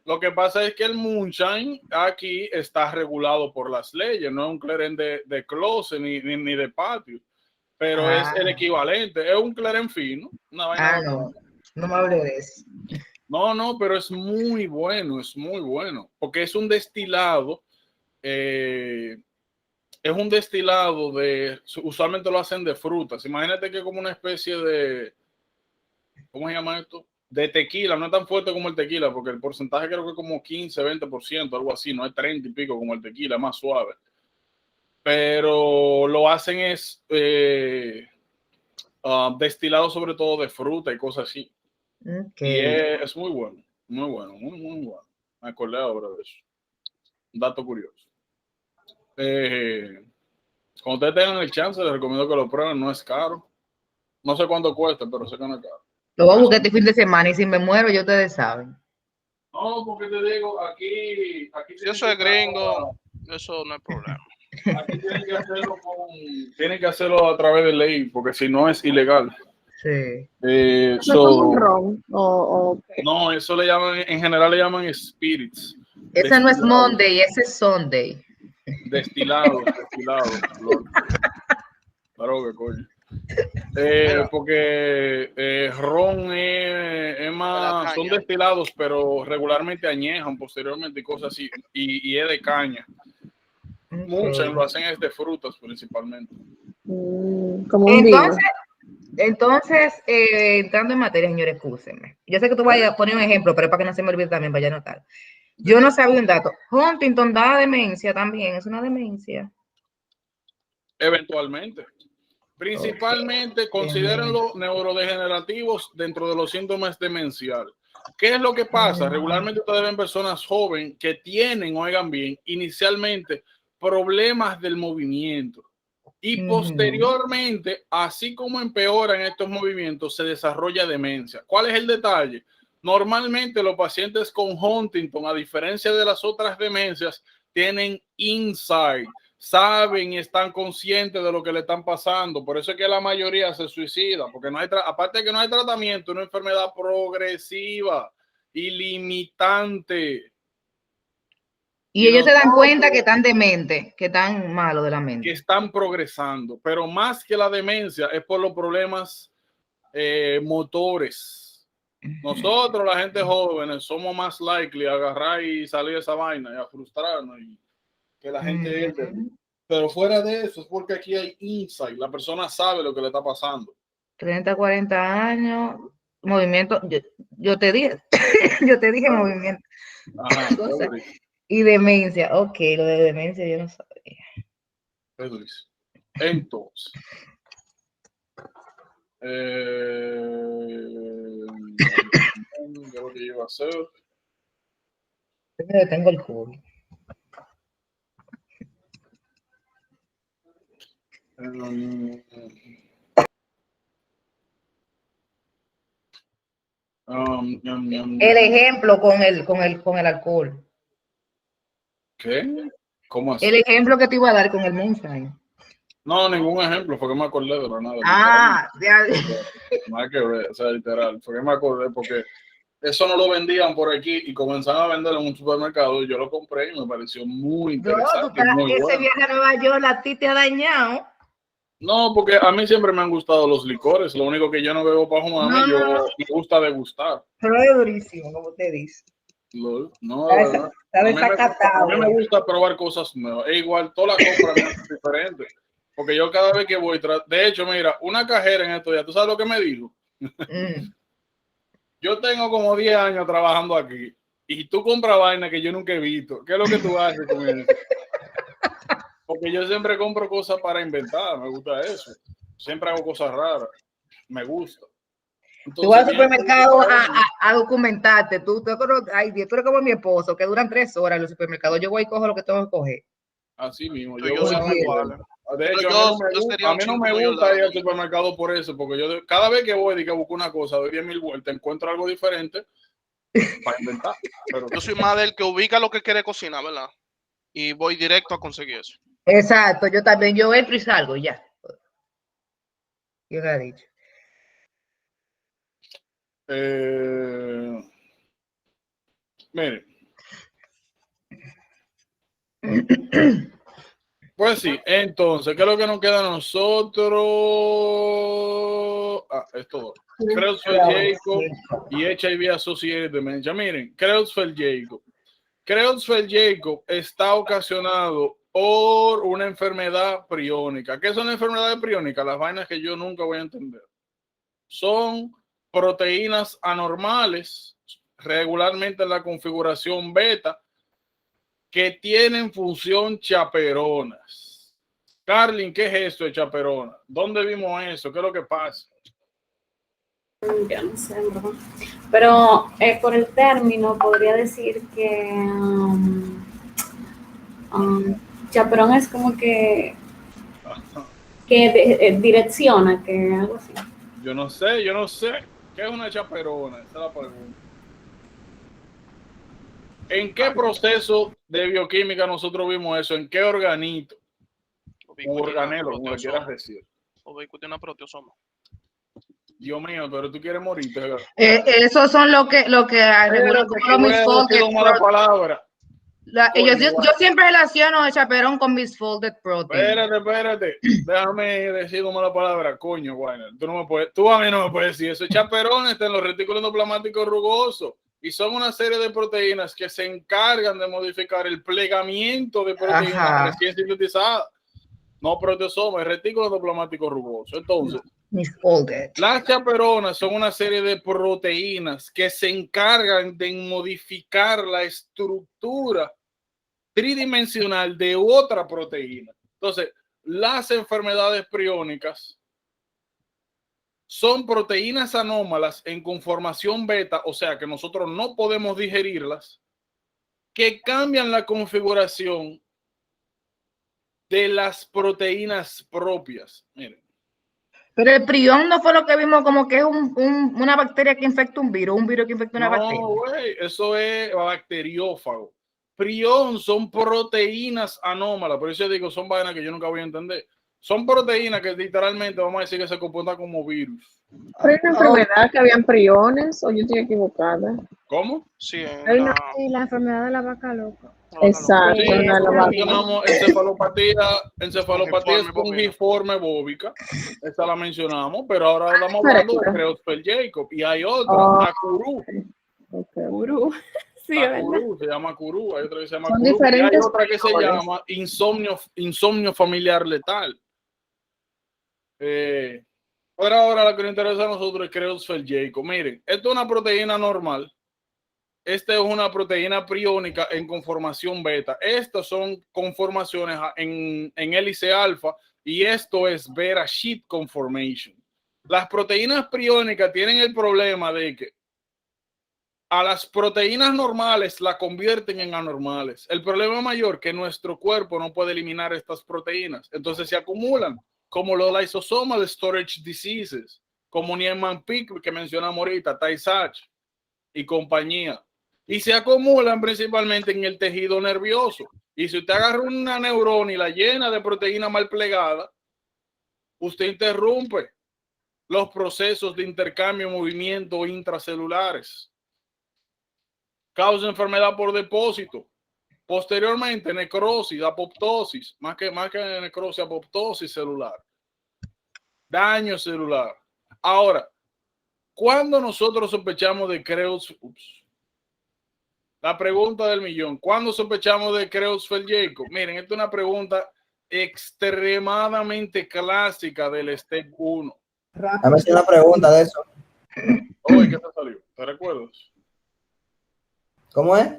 Lo que pasa es que el Moonshine aquí está regulado por las leyes, no es un cleren de closet ni de patio, pero es el equivalente, es un cleren fino, una vaina. No me hablé de eso. No, pero es muy bueno, porque es un destilado, usualmente lo hacen de frutas. Imagínate que es como una especie de, ¿cómo se llama esto? De tequila, no es tan fuerte como el tequila, porque el porcentaje creo que es como 15, 20%, algo así, no es 30 y pico como el tequila, es más suave. Pero lo hacen es destilado sobre todo de fruta y cosas así. Okay. Y es muy bueno, muy bueno. Me acordé ahora de eso. Un dato curioso. Cuando ustedes tengan el chance, les recomiendo que lo prueben, no es caro. No sé cuánto cuesta, pero sé que no es caro. Lo voy a buscar este fin de semana y si me muero, ya ustedes saben. No, porque te digo, aquí Si yo soy gringo, eso no es problema. Aquí tienen que hacerlo a través de ley, porque si no es ilegal. Sí. ¿No como un ron? No, eso le llaman, en general le llaman spirits. Ese no es Monday, ese es Sunday. Destilado. Claro que coño. Porque ron es más, son destilados, pero regularmente añejan posteriormente y cosas así, y es de caña. Muchos lo hacen es de frutas principalmente. Como un entonces, entrando en materia, señores, excúsenme. Yo sé que tú vayas a poner un ejemplo, pero es para que no se me olvide también, vaya a anotar. Yo no sabía un dato. Huntington da demencia también, es una demencia. Eventualmente. Principalmente considérenlo neurodegenerativos dentro de los síntomas demenciales. ¿Qué es lo que pasa? Regularmente ustedes ven personas jóvenes que tienen, oigan bien, inicialmente problemas del movimiento y posteriormente, así como empeoran estos movimientos, se desarrolla demencia. ¿Cuál es el detalle? Normalmente los pacientes con Huntington, a diferencia de las otras demencias, tienen insight, saben y están conscientes de lo que le están pasando. Por eso es que la mayoría se suicida, porque no hay aparte de que no hay tratamiento, una enfermedad progresiva y limitante. Y ellos se dan cuenta que están dementes, que están malos de la mente. Que están progresando, pero más que la demencia es por los problemas motores. Nosotros, la gente joven, somos más likely a agarrar y salir de esa vaina y a frustrarnos y que la gente pero fuera de eso es porque aquí hay insight, la persona sabe lo que le está pasando. 30, 40 años, movimiento, yo te dije, movimiento. Ajá, y demencia, ok, lo de demencia yo no sabía. Eso dice. Entonces, ¿qué lo que iba a hacer? Tengo el COVID. El ejemplo con el alcohol. ¿Qué? ¿Cómo así? El ejemplo que te iba a dar con el moonshine. No, ningún ejemplo, porque me acordé de la nada. Ya. Nada que ver, o sea, literal, porque me acordé, porque eso no lo vendían por aquí y comenzaron a venderlo en un supermercado y yo lo compré y me pareció muy interesante. Ese viaje a Nueva York a ti te ha dañado. No, porque a mí siempre me han gustado los licores, lo único que yo no bebo para jugarme, me gusta degustar. Pero es durísimo, como te dice. No, a mí me gusta probar cosas nuevas. E igual, toda la compra es diferente. Porque yo cada vez que voy, de hecho, mira, una cajera en estos días, ¿tú sabes lo que me dijo? Yo tengo como 10 años trabajando aquí y tú compras vaina que yo nunca he visto. ¿Qué es lo que tú haces con eso? Porque yo siempre compro cosas para inventar, me gusta eso. Siempre hago cosas raras, me gusta. Entonces, tú vas al supermercado a documentarte. Tú eres como mi esposo, que duran 3 horas en los supermercados. Yo voy y cojo lo que tengo que coger. Así mismo. Yo soy igual. De hecho, Pero a mí no me, yo sería a un mí no chin me como yo gusta lo ir al hago. supermercado por eso, porque yo cada vez que voy y que busco una cosa, doy 10,000 vueltas, encuentro algo diferente para inventar. Pero Yo soy más del que ubica lo que quiere cocinar, ¿verdad? Y voy directo a conseguir eso. Exacto, yo también, yo entro y salgo, ya. Yo lo he dicho. Mire, pues sí, entonces, ¿qué es lo que nos queda a nosotros? Esto dos. Creutzfeldt-Jakob y HIV Associated Dementia. Miren, Creutzfeldt-Jakob. Creutzfeldt-Jakob está ocasionado por una enfermedad priónica. ¿Qué son enfermedades priónicas? Las vainas que yo nunca voy a entender. Son proteínas anormales, regularmente en la configuración beta, que tienen función chaperonas. Carlin, ¿qué es esto de chaperona? ¿Dónde vimos eso? ¿Qué es lo que pasa? Yo no sé, ¿verdad? Pero por el término podría decir que chaperón es como que direcciona, que algo así. Yo no sé. ¿Qué es una chaperona? Esa es la pregunta. ¿En qué proceso de bioquímica nosotros vimos eso? ¿En qué organito? U organelo, como le quieras decir. Ubicutina una proteosoma. Dios mío, pero tú quieres morirte. Esos son lo que regulan como los misfolded palabra. Yo siempre relaciono el chaperón con misfolded protein. Espérate. Déjame decir una mala palabra, coño, Weiner. Tú a mí no me puedes decir eso. El chaperón está en los retículos endoplasmáticos rugosos y son una serie de proteínas que se encargan de modificar el plegamiento de proteínas recién sintetizadas. No proteosoma, es retículo endoplasmático rugoso. Entonces, las chaperonas son una serie de proteínas que se encargan de modificar la estructura tridimensional de otra proteína. Entonces, las enfermedades priónicas son proteínas anómalas en conformación beta, o sea que nosotros no podemos digerirlas, que cambian la configuración de las proteínas propias. Miren. Pero el prión no fue lo que vimos como que es una bacteria que infecta un virus que infecta una bacteria. No, güey, eso es bacteriófago. Prión son proteínas anómalas, por eso yo digo, son vainas que yo nunca voy a entender. Son proteínas que literalmente vamos a decir que se comportan como virus. ¿Hay una enfermedad que habían priones o yo estoy equivocada? ¿Cómo? Sí, la enfermedad de la vaca loca. Exacto, Sí, la mencionamos encefalopatía espongiforme bóvica. Esa la mencionamos, pero ahora estamos hablando de Creutzfeldt-Jakob y hay otra, la Curú. Curú. Sí, se llama Curú, hay otra que se llama Son Curú, y hay diferentes otra que se colores. llama insomnio familiar letal. Pero ahora lo que nos interesa a nosotros es Creutzfeldt-Jakob. Miren, esto es una proteína normal. Esta es una proteína priónica en conformación beta. Estas son conformaciones en hélice alfa y esto es beta sheet conformation. Las proteínas priónicas tienen el problema de que a las proteínas normales la convierten en anormales. El problema mayor es que nuestro cuerpo no puede eliminar estas proteínas. Entonces se acumulan, como los lysosomal storage diseases, como Niemann-Pick que mencionamos ahorita, Tay-Sachs y compañía. Y se acumulan principalmente en el tejido nervioso. Y si usted agarra una neurona y la llena de proteína mal plegada, usted interrumpe los procesos de intercambio y movimiento intracelulares. Causa enfermedad por depósito. Posteriormente, necrosis, apoptosis, más que necrosis, apoptosis celular. Daño celular. Ahora, ¿cuándo nosotros sospechamos de La pregunta del millón. ¿Cuándo sospechamos de Creutzfeldt-Jakob? Miren, esta es una pregunta extremadamente clásica del STEP 1. A ver si una pregunta de eso. Oye, ¿qué te salió? ¿Te recuerdas? ¿Cómo es?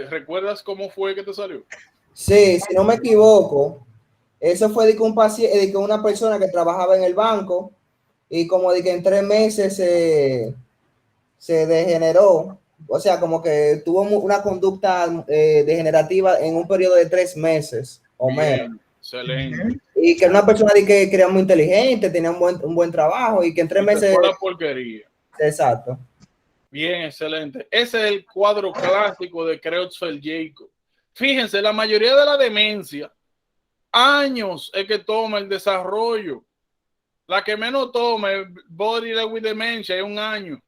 ¿Recuerdas cómo fue que te salió? Sí, si no me equivoco, eso fue de que un paciente, de que una persona que trabajaba en el banco y como de que en 3 meses se degeneró. O sea, como que tuvo una conducta degenerativa en un periodo de 3 meses o menos. Excelente. Y que era una persona que era muy inteligente, tenía un buen trabajo y que en 3 meses... Fue la porquería. Exacto. Bien, excelente. Ese es el cuadro clásico de Creutzfeldt-Jakob. Fíjense, la mayoría de la demencia, años es que toma el desarrollo. La que menos toma el body with dementia es 1 año.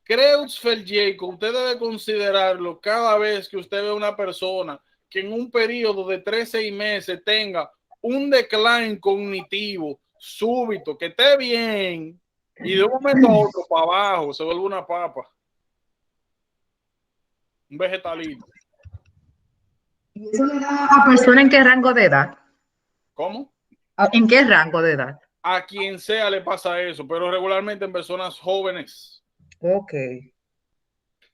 Creutzfeldt-Jakob, usted debe considerarlo cada vez que usted ve a una persona que en un periodo de 3 a 6 meses tenga un decline cognitivo súbito, que esté bien, y de un momento a otro para abajo se vuelve una papa, un vegetalito. ¿Y eso le da a persona en qué rango de edad? ¿Cómo? ¿En qué rango de edad? A quien sea le pasa eso, pero regularmente en personas jóvenes. Ok.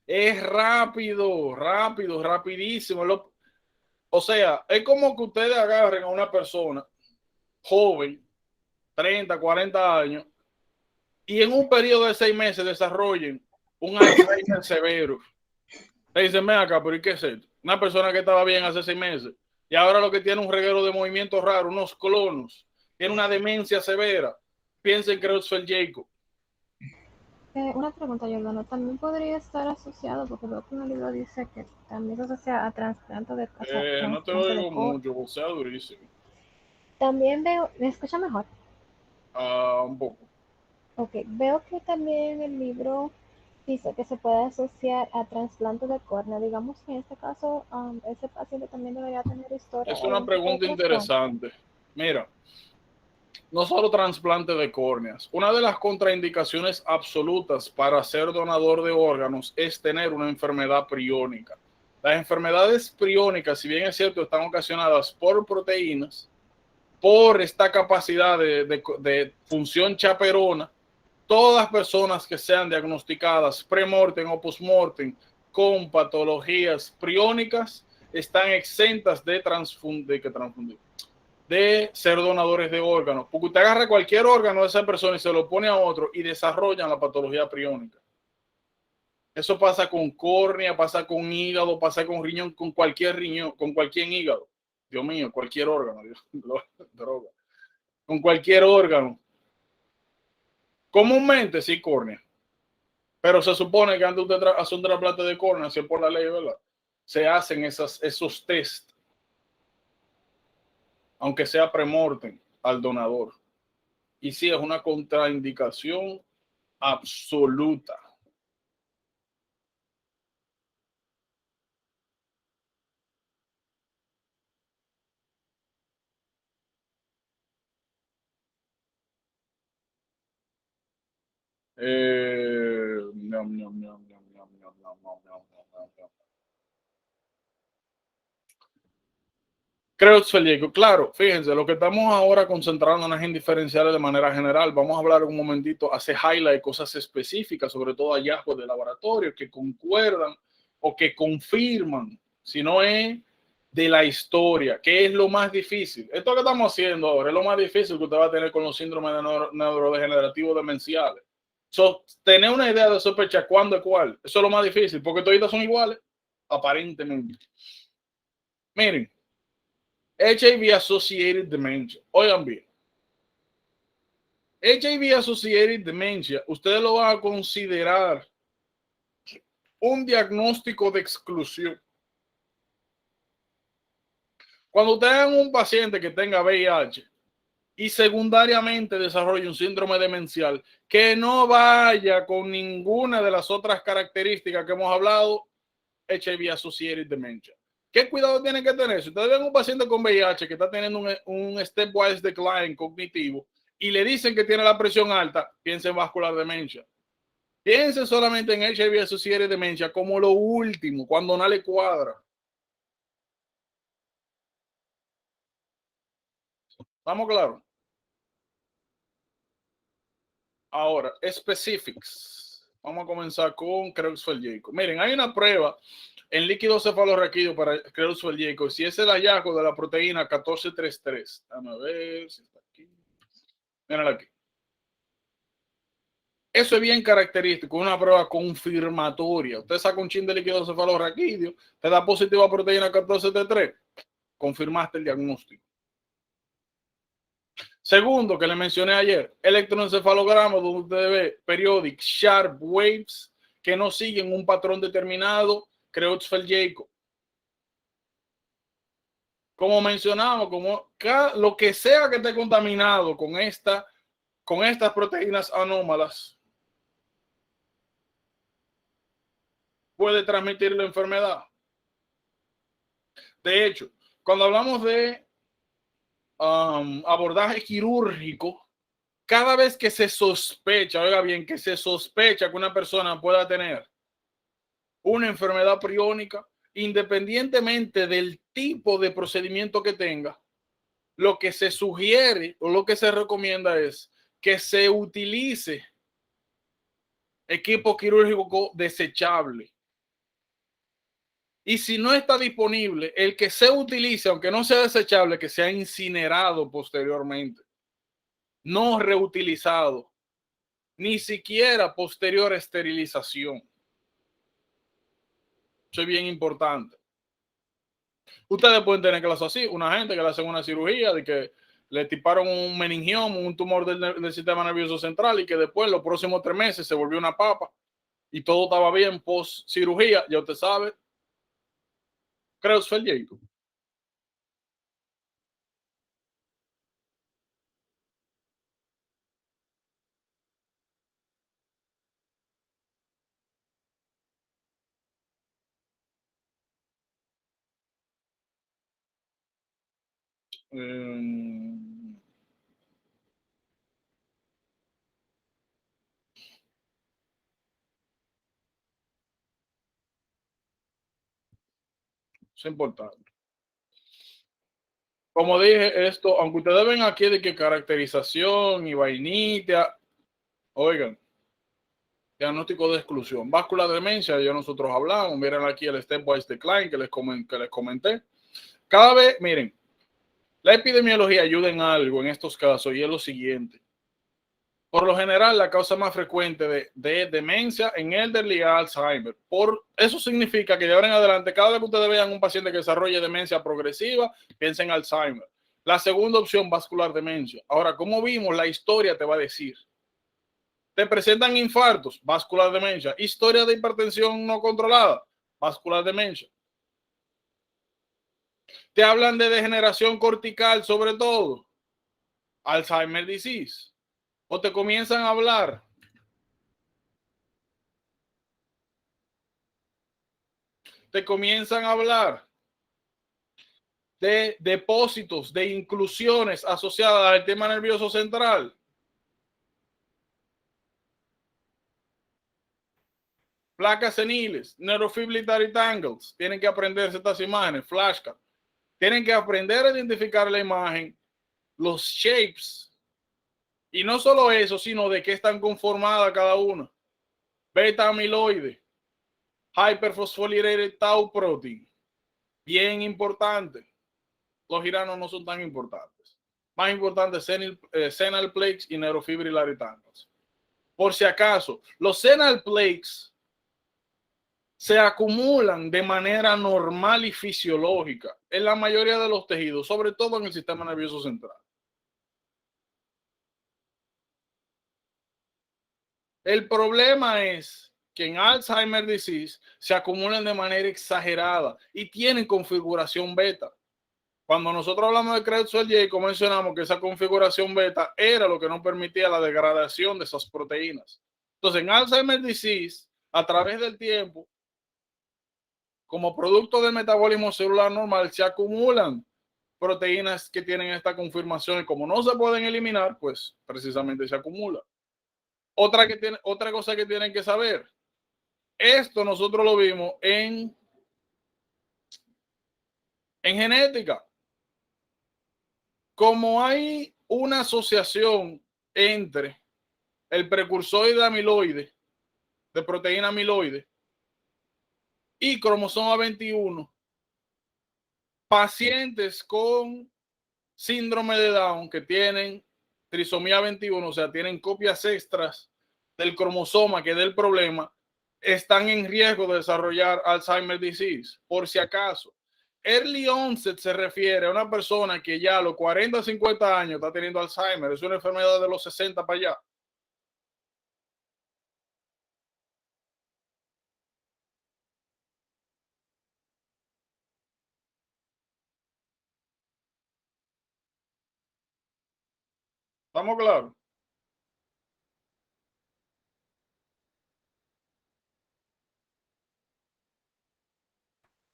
Es rápido, rapidísimo. O sea, es como que ustedes agarren a una persona joven, 30, 40 años, y en un periodo de 6 meses desarrollen un Alzheimer severo. Le dicen, ven acá, pero ¿y qué es esto? Una persona que estaba bien hace 6 meses y ahora lo que tiene un reguero de movimientos raros, unos clonos, tiene una demencia severa. Piensen en Creutzfeldt-Jakob. Una pregunta, Jordano, ¿también podría estar asociado, porque veo que en el libro dice que también se asocia a trasplante de No te oigo mucho, o sea, durísimo. También veo, ¿me escucha mejor? Un poco. Ok, veo que también el libro dice que se puede asociar a trasplante de córnea. Digamos que en este caso, ese paciente también debería tener historia. Es una pregunta interesante. Mira, no solo trasplante de córneas. Una de las contraindicaciones absolutas para ser donador de órganos es tener una enfermedad priónica. Las enfermedades priónicas, si bien es cierto, están ocasionadas por proteínas, por esta capacidad de función chaperona. Todas personas que sean diagnosticadas pre-mortem o post-mortem con patologías priónicas están exentas de ser donadores de órganos, porque usted agarra cualquier órgano de esa persona y se lo pone a otro y desarrollan la patología priónica. Eso pasa con córnea, pasa con hígado, pasa con riñón, con cualquier hígado. Dios mío, cualquier órgano, droga. Con cualquier órgano. Comúnmente sí córnea, pero se supone que antes usted hace un trasplante de córnea, si es por la ley, ¿verdad? Se hacen esos test, aunque sea premortem al donador. Y sí, es una contraindicación absoluta. Creutzfeldt-Jakob, claro, fíjense, lo que estamos ahora concentrándonos en diferenciales de manera general. Vamos a hablar un momentito, hace highlight cosas específicas, sobre todo hallazgos de laboratorio que concuerdan o que confirman, si no es de la historia, que es lo más difícil. Esto que estamos haciendo ahora es lo más difícil que usted va a tener con los síndromes neurodegenerativos demenciales. Tener una idea de sospecha cuándo es cuál, eso es lo más difícil, porque todas son iguales, aparentemente. Miren, HIV-associated dementia. Oigan bien. HIV-associated dementia, ustedes lo van a considerar un diagnóstico de exclusión. Cuando tengan un paciente que tenga VIH y secundariamente desarrolle un síndrome demencial que no vaya con ninguna de las otras características que hemos hablado, HIV-associated dementia. ¿Qué cuidado tienen que tener? Si ustedes ven un paciente con VIH que está teniendo un stepwise decline cognitivo y le dicen que tiene la presión alta, piensen en vascular demencia. Piensen solamente en HIV-associated demencia como lo último, cuando no le cuadra. ¿Estamos claros? Ahora, specifics. Vamos a comenzar con Creutzfeldt-Jakob. Miren, hay una prueba en líquido cefalorraquídeo para Creutzfeldt-Jakob. Si es el hallazgo de la proteína 1433. Déjame ver si está aquí. Mírala aquí. Eso es bien característico, una prueba confirmatoria. Usted saca un chin de líquido cefalorraquídeo, te da positivo a proteína 1433. confirmaste el diagnóstico. Segundo, que le mencioné ayer, electroencefalograma donde usted ve periodic sharp waves que no siguen un patrón determinado, Creutzfeldt-Jakob. Como mencionamos, lo que sea que esté contaminado con estas proteínas anómalas puede transmitir la enfermedad. De hecho, cuando hablamos de abordaje quirúrgico, cada vez que se sospecha, oiga bien, que se sospecha que una persona pueda tener una enfermedad priónica, independientemente del tipo de procedimiento que tenga, lo que se sugiere o lo que se recomienda es que se utilice equipo quirúrgico desechable. Y si no está disponible, el que se utilice, aunque no sea desechable, que sea incinerado posteriormente, no reutilizado, ni siquiera posterior esterilización. Eso es bien importante. Ustedes pueden tener casos así, una gente que le hacen una cirugía de que le tiparon un meningioma, un tumor del sistema nervioso central y que después, los próximos 3 meses, se volvió una papa y todo estaba bien post cirugía, ya usted sabe. Creutzfeldt-Jakob. Es importante. Como dije, esto, aunque ustedes ven aquí de que caracterización y vainita, oigan, diagnóstico de exclusión, vascular demencia, ya nosotros hablamos, miren aquí el stepwise decline que les comenté. Cada vez, miren, la epidemiología ayuda en algo en estos casos y es lo siguiente. Por lo general, la causa más frecuente de demencia en elderly y Alzheimer. Eso significa que de ahora en adelante, cada vez que ustedes vean un paciente que desarrolle demencia progresiva, piensen en Alzheimer. La segunda opción, vascular demencia. Ahora, como vimos, la historia te va a decir. Te presentan infartos, vascular demencia. Historia de hipertensión no controlada, vascular demencia. Te hablan de degeneración cortical, sobre todo, Alzheimer disease. O te comienzan a hablar de depósitos, de inclusiones asociadas al tema nervioso central. Placas seniles, neurofibrillary tangles. Tienen que aprenderse estas imágenes, flashcards. Tienen que aprender a identificar la imagen, los shapes. Y no solo eso, sino de qué están conformadas cada una. Beta amiloide, hyperphosphorylated tau protein. Bien importante. Los giranos no son tan importantes. Más importantes, senile plaques y neurofibrillary tangles. Por si acaso, los senile plaques se acumulan de manera normal y fisiológica en la mayoría de los tejidos, sobre todo en el sistema nervioso central. El problema es que en Alzheimer disease se acumulan de manera exagerada y tienen configuración beta. Cuando nosotros hablamos de Creutzfeldt-Jakob, mencionamos que esa configuración beta era lo que no permitía la degradación de esas proteínas. Entonces, en Alzheimer disease, a través del tiempo, como producto del metabolismo celular normal, se acumulan proteínas que tienen esta confirmación y como no se pueden eliminar, pues precisamente se acumula. Otra cosa que tienen que saber, esto nosotros lo vimos en genética. Como hay una asociación entre el precursor de amiloide, de proteína amiloide, y cromosoma 21, pacientes con síndrome de Down que tienen trisomía 21, o sea, tienen copias extras del cromosoma que da el problema, están en riesgo de desarrollar Alzheimer disease, por si acaso. Early onset se refiere a una persona que ya a los 40 o 50 años está teniendo Alzheimer. Es una enfermedad de los 60 para allá. ¿Estamos claros?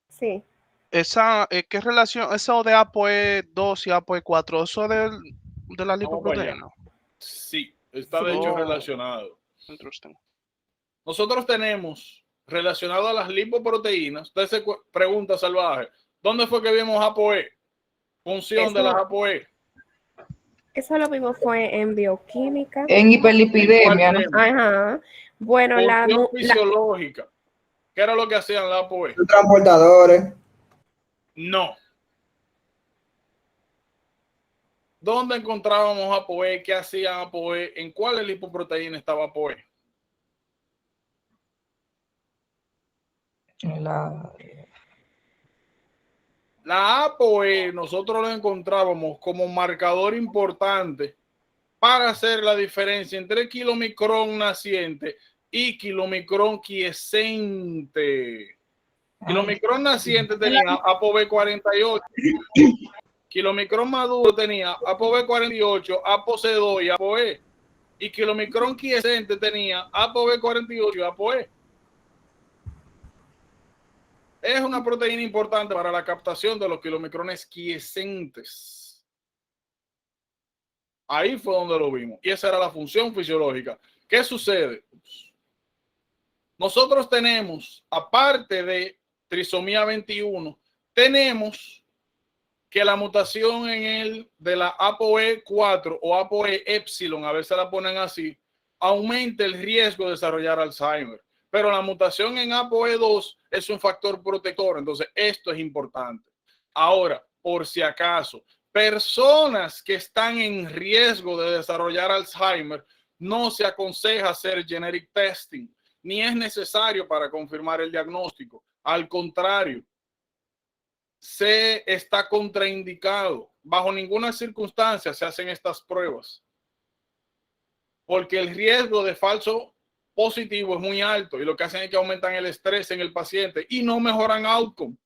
Sí. ¿Qué relación? Eso de ApoE2 y ApoE4, eso de la Vamos para allá. lipoproteína. Sí, está de Sí. hecho Oh, relacionado. interesting. Nosotros tenemos relacionado a las lipoproteínas. Usted se pregunta, Salvaje, ¿dónde fue que vimos ApoE? Función de las ApoE. Eso lo vimos fue en bioquímica. En hiperlipidemia, ¿no? Ajá. Bueno, Función fisiológica. ¿Qué era lo que hacían las ApoE? Los transportadores. No. ¿Dónde encontrábamos ApoE? ¿Qué hacían ApoE? ¿En cuál lipoproteína estaba ApoE? La ApoE nosotros la encontrábamos como marcador importante para hacer la diferencia entre kilomicrón naciente y kilomicrón quiescente. Kilomicrón naciente tenía ApoB 48. Kilomicrón maduro tenía ApoB 48, ApoC2 y ApoE. Y kilomicrón quiescente tenía ApoB 48 y ApoE. Es una proteína importante para la captación de los kilomicrones quiescentes. Ahí fue donde lo vimos. Y esa era la función fisiológica. ¿Qué sucede? Nosotros tenemos, aparte de trisomía 21, tenemos que la mutación de la ApoE4 o ApoE epsilon, a veces la ponen así, aumenta el riesgo de desarrollar Alzheimer. Pero la mutación en ApoE2 es un factor protector, entonces esto es importante. Ahora, por si acaso, personas que están en riesgo de desarrollar Alzheimer, no se aconseja hacer genetic testing, ni es necesario para confirmar el diagnóstico. Al contrario, se está contraindicado. Bajo ninguna circunstancia se hacen estas pruebas, porque el riesgo de falso positivo es muy alto y lo que hacen es que aumentan el estrés en el paciente y no mejoran outcome.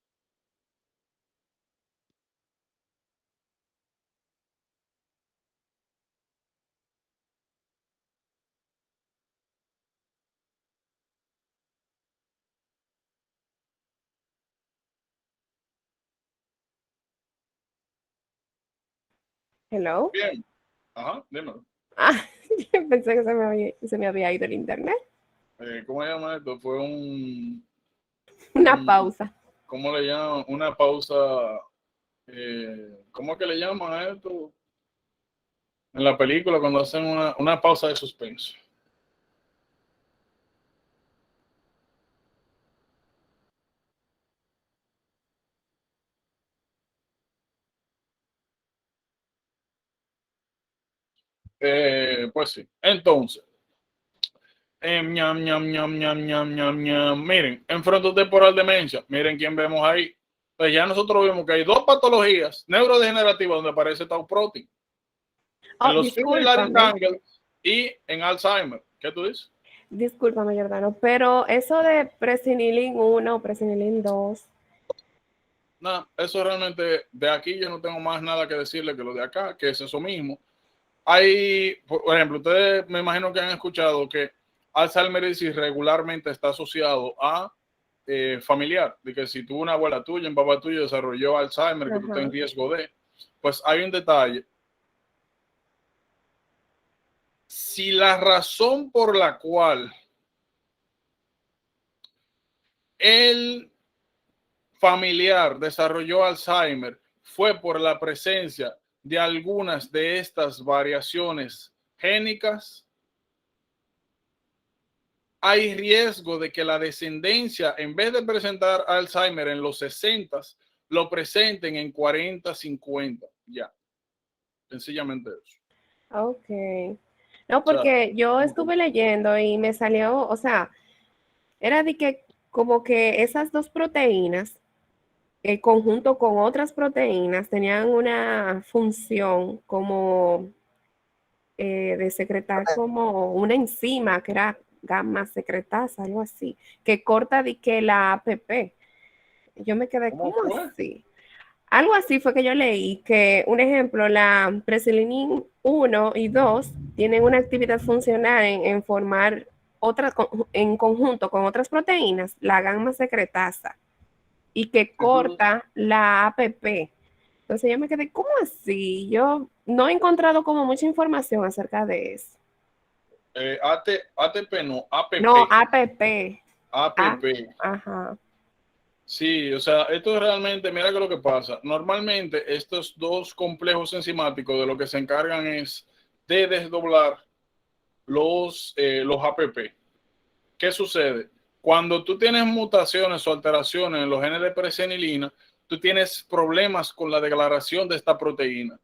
Hello. Bien. Ajá, dímelo. Pensé que se me había ido el internet. ¿Cómo se llama esto? Fue Una pausa. ¿Cómo le llaman? Una pausa. ¿Cómo que le llaman a esto? En la película cuando hacen una pausa de suspenso. Pues sí. Entonces, miren, en frontotemporal demencia, miren quién vemos ahí. Pues ya nosotros vimos que hay dos patologías neurodegenerativas donde aparece tau protein. En los fibrillary tangles y en Alzheimer. ¿Qué tú dices? Discúlpame, Jordano, pero eso de presenilin 1 o presenilin 2. No, eso realmente, de aquí yo no tengo más nada que decirle que lo de acá, que es eso mismo. Hay, por ejemplo, ustedes me imagino que han escuchado que Alzheimer regularmente está asociado a familiar, de que si tú una abuela tuya, un papá tuyo desarrolló Alzheimer, que tú estás en riesgo de, pues hay un detalle. Si la razón por la cual el familiar desarrolló Alzheimer fue por la presencia de algunas de estas variaciones génicas, hay riesgo de que la descendencia, en vez de presentar Alzheimer en los 60, lo presenten en 40, 50. Ya. Sencillamente eso. Ok. No, porque yo estuve leyendo y me salió, o sea, era de que como que esas dos proteínas conjunto con otras proteínas, tenían una función como de secretar como una enzima que era gamma secretasa, algo así, que corta de que la APP. Yo me quedé, ¿cómo así? Algo así fue que yo leí, que un ejemplo, la presilinin 1 y 2 tienen una actividad funcional en formar otras, en conjunto con otras proteínas, la gamma secretasa, y que corta la APP. Entonces yo me quedé, ¿cómo así? Yo no he encontrado como mucha información acerca de eso. ATP no, APP. No, APP. APP. Ajá. Sí, o sea, esto es realmente, mira que lo que pasa. Normalmente estos dos complejos enzimáticos de lo que se encargan es de desdoblar los APP. ¿Qué sucede? Cuando tú tienes mutaciones o alteraciones en los genes de presenilina, tú tienes problemas con la degradación de esta proteína.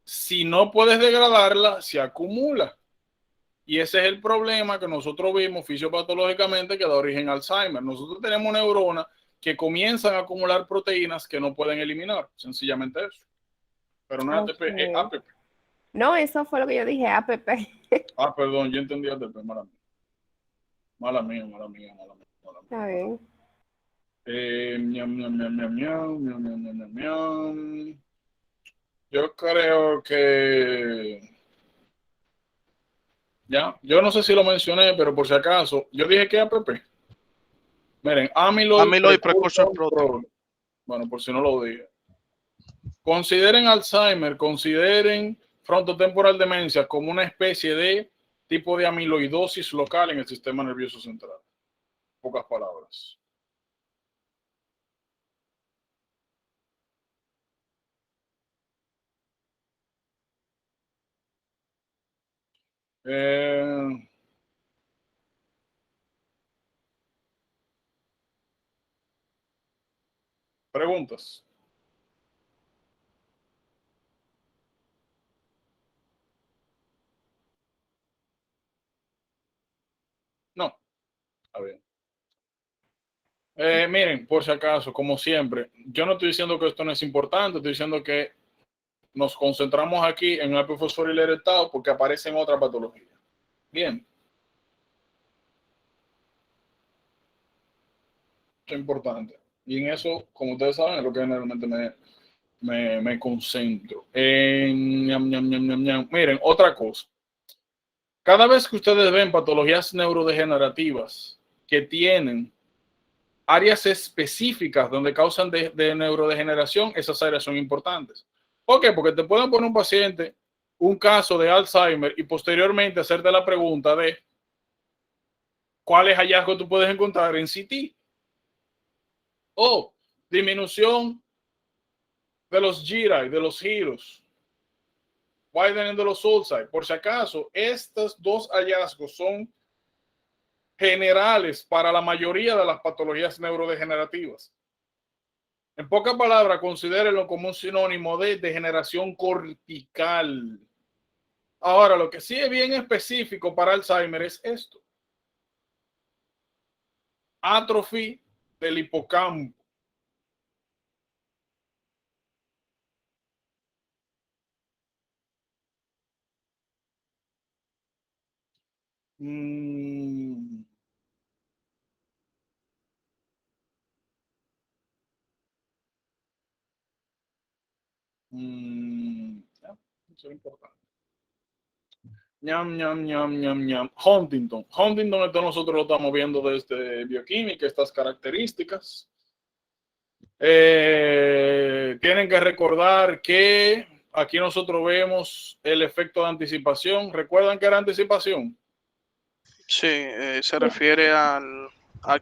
Si no puedes degradarla, se acumula. Y ese es el problema que nosotros vimos fisiopatológicamente que da origen a Alzheimer. Nosotros tenemos neuronas que comienzan a acumular proteínas que no pueden eliminar. Sencillamente eso. Pero no es ATP, es APP. No, eso fue lo que yo dije, APP. Ah, perdón, yo entendí ATP, mala mía. Mala mía. Está bien. Yo creo que ya, yo no sé si lo mencioné, pero por si acaso, yo dije que APP. Miren, Amyloid precursor protein. Bueno, por si no lo dije. Consideren Alzheimer, consideren frontotemporal demencia como una especie de tipo de amiloidosis local en el sistema nervioso central. Pocas palabras. Preguntas. No. A ver. Miren, por si acaso, como siempre, yo no estoy diciendo que esto no es importante, estoy diciendo que nos concentramos aquí en el fosforilero erectado porque aparece en otra patología. Bien. Eso es importante. Y en eso, como ustedes saben, es lo que generalmente me concentro. Miren, otra cosa. Cada vez que ustedes ven patologías neurodegenerativas que tienen áreas específicas donde causan de neurodegeneración, esas áreas son importantes. ¿Por qué? Porque te pueden poner un paciente un caso de Alzheimer y posteriormente hacerte la pregunta de cuáles hallazgos tú puedes encontrar en CT. O disminución de los GIRI, de los giros, widening de los sulci. Por si acaso, estos dos hallazgos son generales para la mayoría de las patologías neurodegenerativas. En pocas palabras, considérenlo como un sinónimo de degeneración cortical. Ahora, lo que sí es bien específico para Alzheimer es esto. Atrofia del hipocampo. Eso es importante. Huntington. Huntington, esto nosotros lo estamos viendo desde bioquímica, estas características. Tienen que recordar que aquí nosotros vemos el efecto de anticipación. ¿Recuerdan que era anticipación? Sí, se refiere a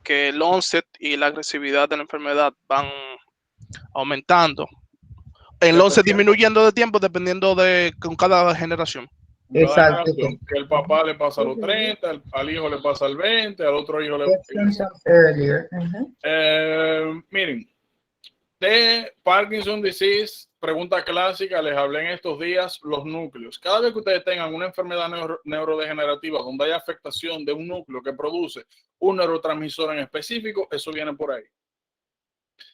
que el onset y la agresividad de la enfermedad van aumentando. El onset disminuyendo de tiempo dependiendo de con cada generación. Exacto. Que el papá le pasa a los 30, al hijo le pasa al 20, al otro hijo le pasa. Miren, de Parkinson disease, pregunta clásica, les hablé en estos días, los núcleos. Cada vez que ustedes tengan una enfermedad neurodegenerativa donde hay afectación de un núcleo que produce un neurotransmisor en específico, eso viene por ahí.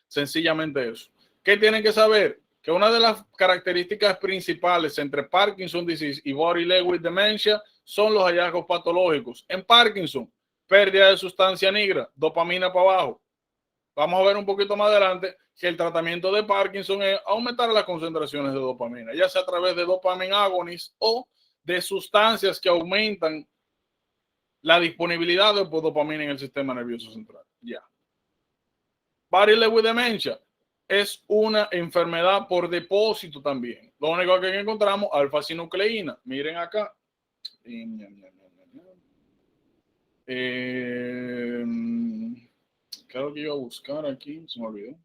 Sencillamente eso. ¿Qué tienen que saber? Que una de las características principales entre Parkinson disease y body Lewy dementia son los hallazgos patológicos. En Parkinson, pérdida de sustancia negra, dopamina para abajo. Vamos a ver un poquito más adelante que el tratamiento de Parkinson es aumentar las concentraciones de dopamina, ya sea a través de dopamine agonist o de sustancias que aumentan la disponibilidad de dopamina en el sistema nervioso central. Ya. Body Lewy dementia es una enfermedad por depósito también. Lo único que encontramos, alfa-sinucleína. Miren acá. Claro que iba a buscar aquí, se me olvidó.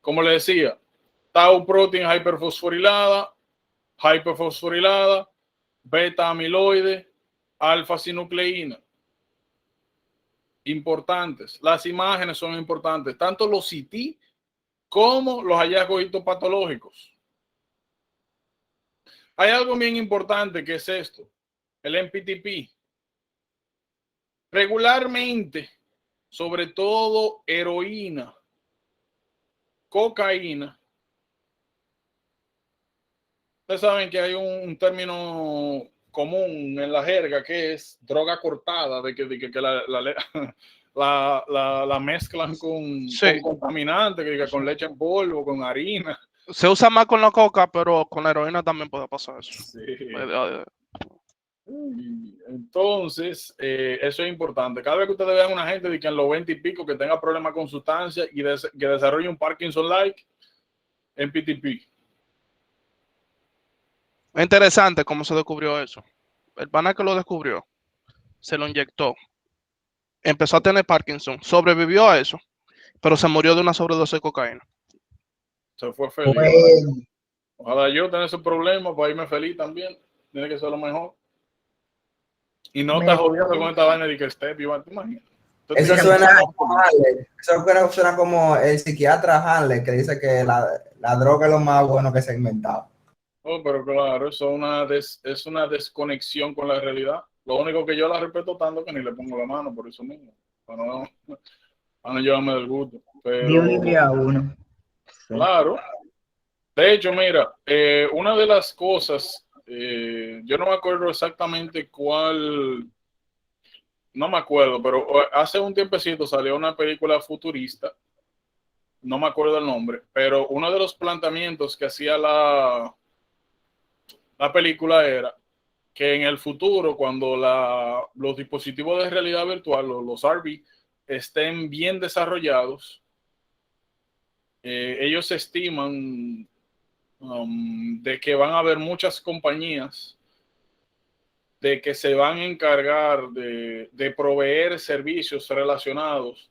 Como le decía, tau protein hiperfosforilada, beta amiloide, alfa-sinucleína. Importantes. Las imágenes son importantes, tanto los CT como los hallazgos histopatológicos. Hay algo bien importante que es esto, el MPTP. Regularmente, sobre todo heroína, cocaína. Ustedes saben que hay un término común en la jerga que es droga cortada, de que la mezclan con contaminantes, con leche en polvo, con harina. Se usa más con la coca, pero con la heroína también puede pasar eso. Sí. Entonces, eso es importante. Cada vez que ustedes vean una gente de que en los 20 y pico que tenga problemas con sustancias y que desarrolle un Parkinson-like, en PTP. Es interesante cómo se descubrió eso. El pana que lo descubrió se lo inyectó, empezó a tener Parkinson, sobrevivió a eso, pero se murió de una sobredosis de cocaína. Se fue feliz. Ojalá yo tener ese problema para irme feliz también. Tiene que ser lo mejor. Y no estás jodiendo con esta vaina de que esté viva, ¿te imaginas? Eso suena como Hanley. Eso suena como el psiquiatra Hanley que dice que la droga es lo más bueno que se ha inventado. Oh, pero claro, eso es una desconexión con la realidad. Lo único que yo la respeto tanto que ni le pongo la mano por eso mismo. Para no llevarme del gusto. Pero, Dios libre a uno. Claro. De hecho, mira, una de las cosas, yo no me acuerdo exactamente cuál, no me acuerdo, pero hace un tiempecito salió una película futurista, no me acuerdo el nombre, pero uno de los planteamientos que hacía la película era que en el futuro, cuando los dispositivos de realidad virtual, los RV, estén bien desarrollados, ellos estiman de que van a haber muchas compañías de que se van a encargar de proveer servicios relacionados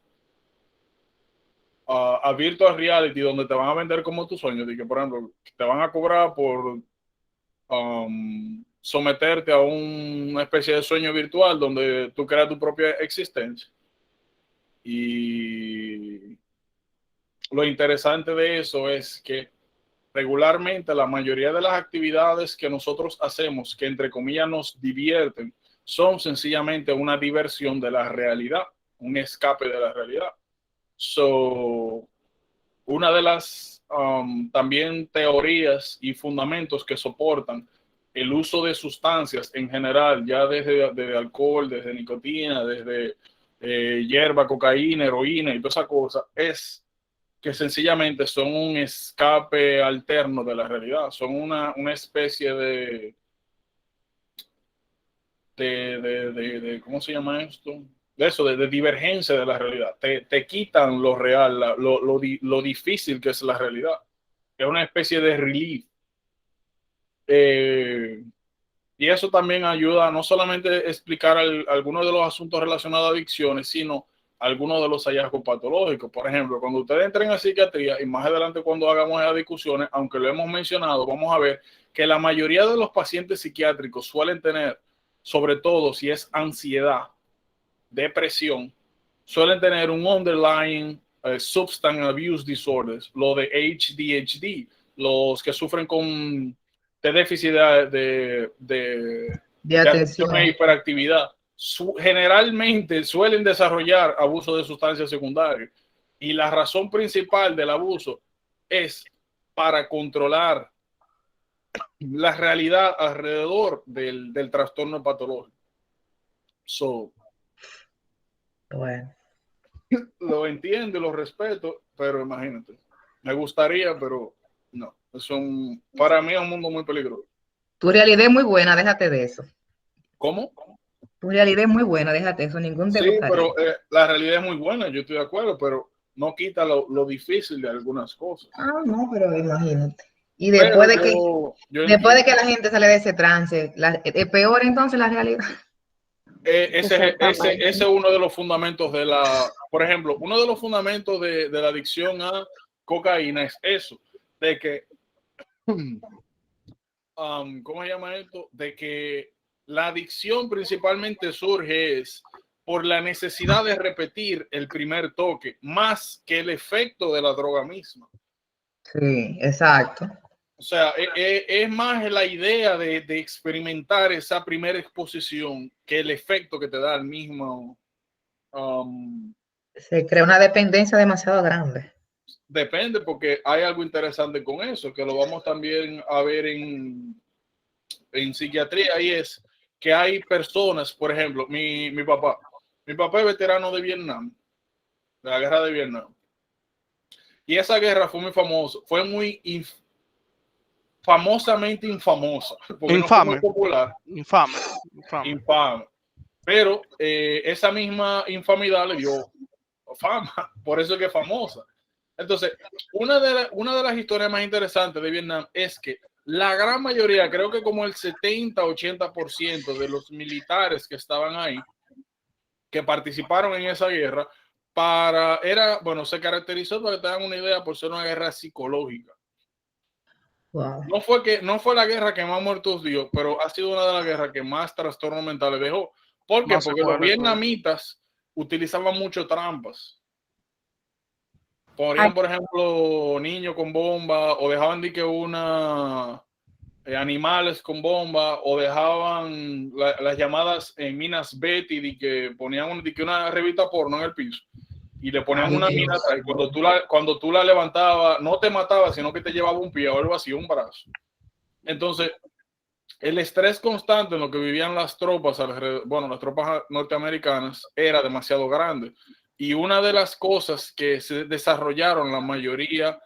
a virtual reality, donde te van a vender como tus sueños, de que, por ejemplo, te van a cobrar por someterte a una especie de sueño virtual donde tú creas tu propia existencia. Y lo interesante de eso es que regularmente la mayoría de las actividades que nosotros hacemos, que entre comillas nos divierten, son sencillamente una diversión de la realidad, un escape de la realidad. So, una de las también teorías y fundamentos que soportan el uso de sustancias en general, ya desde alcohol, desde nicotina, desde hierba, cocaína, heroína y toda esa cosa, es que sencillamente son un escape alterno de la realidad, son una especie de ¿cómo se llama esto? De divergencia de la realidad. Te quitan lo real, lo difícil que es la realidad. Es una especie de relief. Y eso también ayuda a no solamente explicar algunos de los asuntos relacionados a adicciones, sino algunos de los hallazgos patológicos. Por ejemplo, cuando ustedes entren a psiquiatría y más adelante cuando hagamos esas discusiones, aunque lo hemos mencionado, vamos a ver que la mayoría de los pacientes psiquiátricos suelen tener, sobre todo si es ansiedad, depresión, suelen tener un underlying substance abuse disorders, lo de ADHD, los que sufren de déficit de atención e hiperactividad, generalmente suelen desarrollar abuso de sustancias secundarias. Y la razón principal del abuso es para controlar la realidad alrededor del trastorno patológico. So, Bueno, lo entiendo y lo respeto, pero imagínate, me gustaría, pero no. Para mí es un mundo muy peligroso. tu realidad es muy buena, déjate de eso. ¿Cómo? Tu realidad es muy buena, déjate de eso, ningún te Sí, gustaría. pero la realidad es muy buena, yo estoy de acuerdo, pero no quita lo difícil de algunas cosas. Ah, no, pero imagínate. Y Pero después de que, yo después de entiendo. que la gente sale de ese trance, es peor entonces la realidad. Ese es uno de los fundamentos por ejemplo, uno de los fundamentos de la adicción a cocaína es eso, de que, ¿cómo se llama esto? De que la adicción principalmente surge por la necesidad de repetir el primer toque, más que el efecto de la droga misma. Sí, exacto. O sea, es más la idea de experimentar esa primera exposición que el efecto que te da el mismo. Se crea una dependencia demasiado grande. Depende, porque hay algo interesante con eso, que lo vamos también a ver en psiquiatría, y es que hay personas, por ejemplo, mi papá es veterano de Vietnam, de la guerra de Vietnam. Y esa guerra fue muy famosa, fue muy famosamente infamosa, porque Infame. no fue muy popular. Infame. Pero esa misma infamidad le dio fama, por eso es que es famosa. Entonces, una de las historias más interesantes de Vietnam es que la gran mayoría, creo que como el 70-80% de los militares que estaban ahí, que participaron en esa guerra, se caracterizó, para que te hagan una idea, por ser una guerra psicológica. Wow. No fue la guerra que más muertos dio, pero ha sido una de las guerras que más trastornos mentales dejó. ¿Por qué? Porque los vietnamitas utilizaban mucho trampas. Ponían, por ejemplo, niños con bomba, o dejaban animales con bomba, o dejaban las llamadas minas Betty, de que ponían una revista porno en el piso y le ponían una mina, y cuando tú la levantabas, no te mataba, sino que te llevaba un pie o algo así, un brazo. Entonces, el estrés constante en lo que vivían las tropas las tropas norteamericanas era demasiado grande. Y una de las cosas que se desarrollaron la mayoría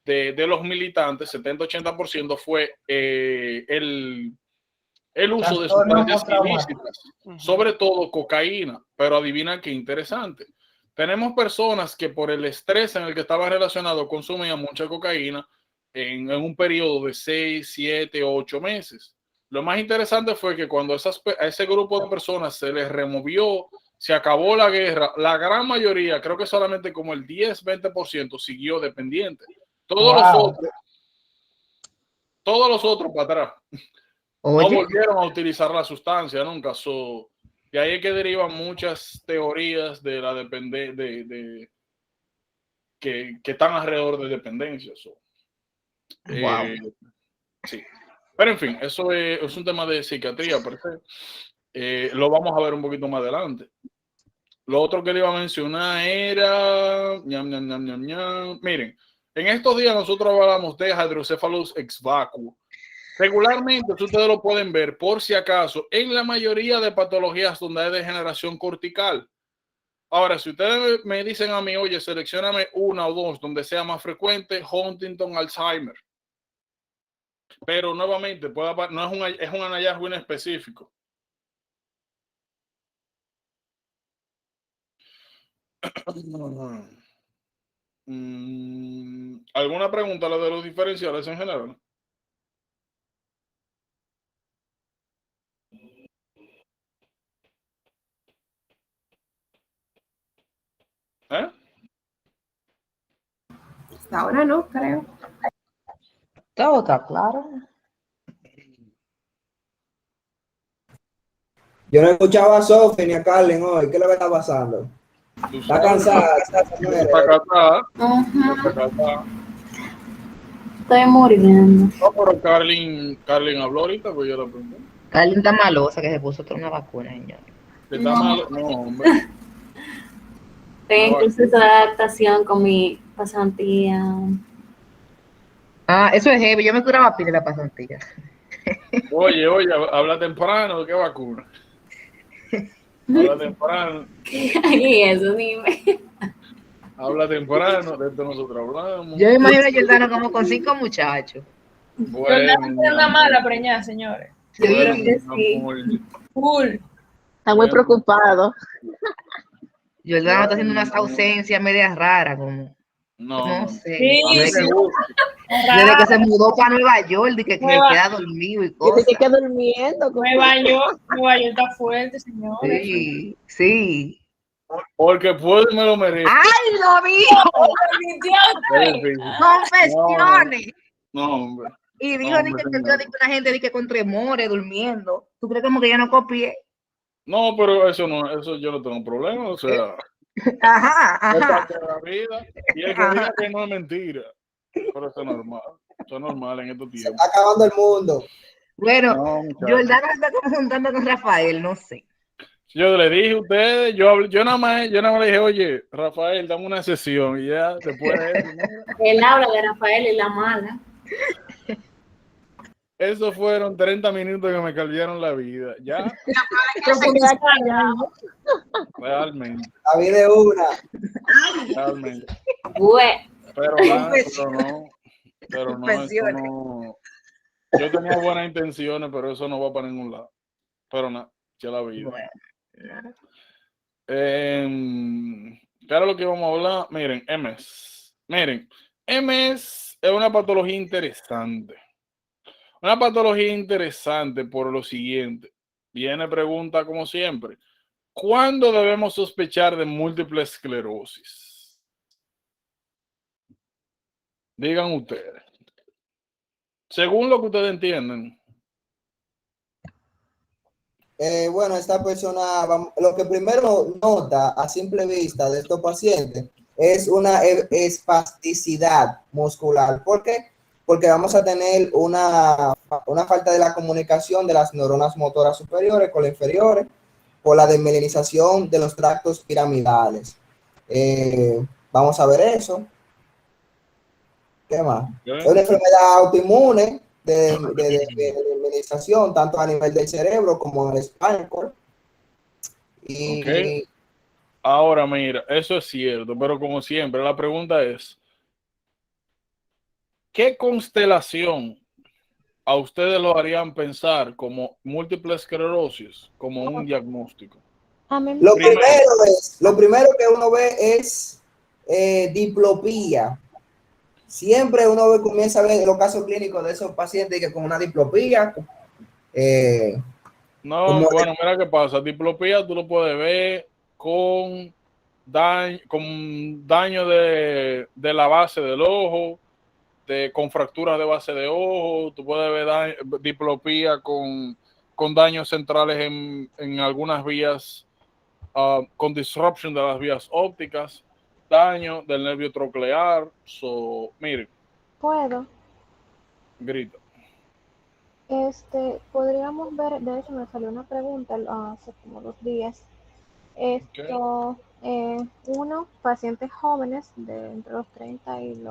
de los militantes, 70-80%, fue el uso de sustancias ilícitas, sobre todo cocaína. Pero adivina qué interesante. Tenemos personas que por el estrés en el que estaban relacionados consumían mucha cocaína en un periodo de 6, 7, 8 meses. Lo más interesante fue que cuando a ese grupo de personas se les removió, se acabó la guerra, la gran mayoría, creo que solamente como el 10-20% siguió dependiente. Todos los otros para atrás. No volvieron a utilizar la sustancia nunca. Y ahí es que derivan muchas teorías de la dependencia, que están alrededor de dependencia. Sí. Pero en fin, eso es un tema de psiquiatría, per se. Lo vamos a ver un poquito más adelante. Lo otro que le iba a mencionar era... Miren, en estos días nosotros hablamos de Hydrocephalus ex vacuo. Regularmente, ustedes lo pueden ver, por si acaso, en la mayoría de patologías donde hay degeneración cortical. Ahora, si ustedes me dicen a mí, oye, seleccioname una o dos donde sea más frecuente, Huntington, Alzheimer. Pero nuevamente, no es un hallazgo inespecífico. ¿Alguna pregunta la de los diferenciales en general? Ahora no, creo. Todo está claro. Yo no he escuchado a Sophie ni a Carlen hoy. ¿Qué es lo que está pasando? Está cansada. Estoy muriendo. No, pero Carlin habló ahorita, pues yo la pregunté. Carlin está malosa que se puso otra una vacuna, señor. ¿Está malo? No, hombre. Estoy en No, proceso de adaptación con mi pasantía. Ah, eso es heavy. Yo me curaba pila de la pasantía. oye, habla temprano, ¿qué vacuna? Habla temprano, Ay, eso dime. habla temprano, de esto nosotros hablamos. Yo me imagino a Jordano como con 5 muchachos. Bueno, mi Tiene una amor, mala preñada, señores. Yo bueno, creo que mi sí. amor. Full. Está muy Bueno, preocupado. Jordano está bueno, haciendo mi unas amor. ausencias medias raras, como, No, no no, sé. a mí Sí, me gusta. Desde que se raro. mudó para Nueva York, de que Nueva, queda dormido y Dice que cosas. queda durmiendo. Nueva York está fuerte, señores. Sí, sí. Porque puedo y me lo merezco. ¡Ay, lo dijo! Es difícil. No, Confesiones. no, hombre. Y No, dijo hombre, que vio señor. una gente de que con tremores durmiendo. ¿Tú crees como que yo no copié? No, pero eso no, eso yo no tengo problema. O sea, Ajá, es ajá, parte de la vida. Y el que ajá. diga que no es mentira. Pero eso es normal. Eso es normal en estos Se tiempos. está acabando el mundo. Bueno, No, muchachos. Jordano está como juntando con Rafael, no sé. Yo le dije a ustedes, yo nada más le dije, oye, Rafael, dame una sesión. Y ya, después de eso, mira, Él habla de Rafael y la mala. esos fueron 30 minutos que me cambiaron la vida. Ya, realmente, La vida es una. realmente. Bueno, Pero nada, pero no, eso Confesiones. no. Yo tenía buenas intenciones, pero eso no va para ningún lado. Pero nada, ya la vida. Bueno, ¿Qué era lo que íbamos a hablar? Miren, MS. Miren, MS es una patología interesante. Una patología interesante por lo siguiente. Viene pregunta como siempre. ¿Cuándo debemos sospechar de múltiple esclerosis? Digan ustedes. Según lo que ustedes entienden. Bueno, esta persona, lo que primero nota a simple vista de estos pacientes es una espasticidad muscular. ¿Por qué? Porque vamos a tener una falta de la comunicación de las neuronas motoras superiores con las inferiores por la desmelinización de los tractos piramidales. Vamos a ver eso. ¿Qué más? Es una enfermedad autoinmune de desmelinización, tanto a nivel del cerebro como en el spinal cord. Y Ok. Ahora, mira, eso es cierto, pero como siempre, la pregunta es, ¿qué constelación a ustedes lo harían pensar como múltiple esclerosis, como un diagnóstico? lo Primero, primero que uno ve es diplopía. Siempre uno comienza a ver los casos clínicos de esos pacientes que con una diplopía. no, bueno, mira qué pasa. Diplopía tú lo puedes ver con daño de la base del ojo, con fracturas de base de ojo. Tú puedes ver diplopía con daños centrales en algunas vías, con disruption de las vías ópticas, daño del nervio troclear. Miren, Puedo. grito. Podríamos ver, de hecho me salió una pregunta hace como 2 días. Pacientes jóvenes de entre los 30 y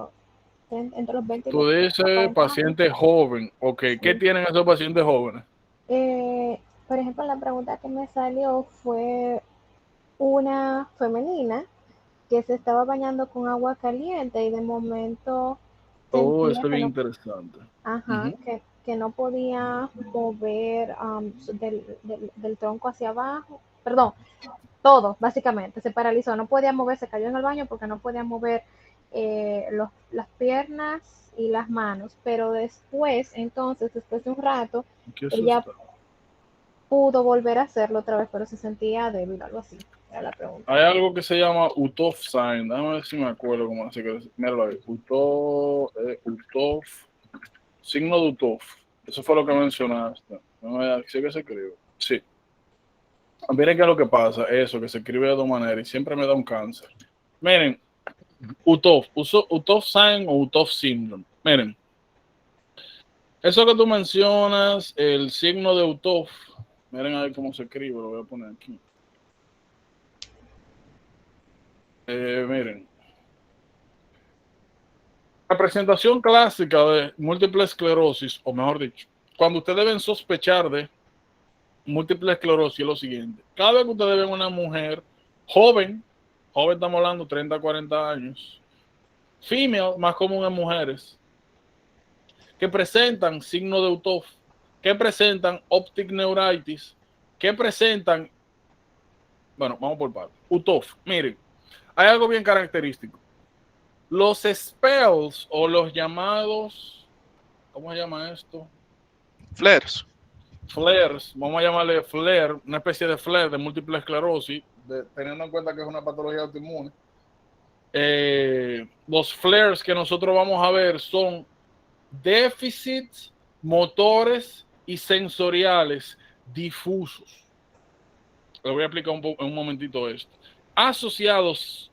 entre los 20 y Tú los dices 40 años. paciente joven, ok. ¿Qué Sí. tienen esos pacientes jóvenes? Por ejemplo, la pregunta que me salió fue una femenina que se estaba bañando con agua caliente y de momento Oh, sentía eso es que bien no, interesante. que no podía mover del tronco hacia abajo, perdón, todo, básicamente, se paralizó, no podía moverse, cayó en el baño porque no podía mover las piernas y las manos, pero después de un rato, ¿Qué ella susto? pudo volver a hacerlo otra vez, pero se sentía débil, algo así, era la pregunta. Hay algo que se llama UTOF sign. Déjame ver si me acuerdo cómo así que. Míralo ahí. UTOF. Signo de UTOF. Eso fue lo que mencionaste. Sí que se escribe. Sí. Miren qué es lo que pasa. Eso, que se escribe de dos maneras y siempre me da un cáncer. Miren, UTOF. UTOF sign o UTOF syndrome. Miren. Eso que tú mencionas, el signo de UTOF. Miren ahí cómo se escribe. Lo voy a poner aquí. Miren, la presentación clásica de múltiple esclerosis, o mejor dicho, cuando ustedes deben sospechar de múltiple esclerosis es lo siguiente. Cada vez que ustedes ven una mujer joven estamos hablando 30, 40 años, female, más común en mujeres, que presentan signo de UTOF, que presentan optic neuritis, que presentan, bueno, vamos por partes, UTOF. Miren, hay algo bien característico. Los spells o los llamados, ¿cómo se llama esto? Flares. Flares, vamos a llamarle flare, una especie de flare de múltiple esclerosis, teniendo en cuenta que es una patología autoinmune. Los flares que nosotros vamos a ver son déficits motores y sensoriales difusos. Les voy a explicar en un momentito esto. Asociados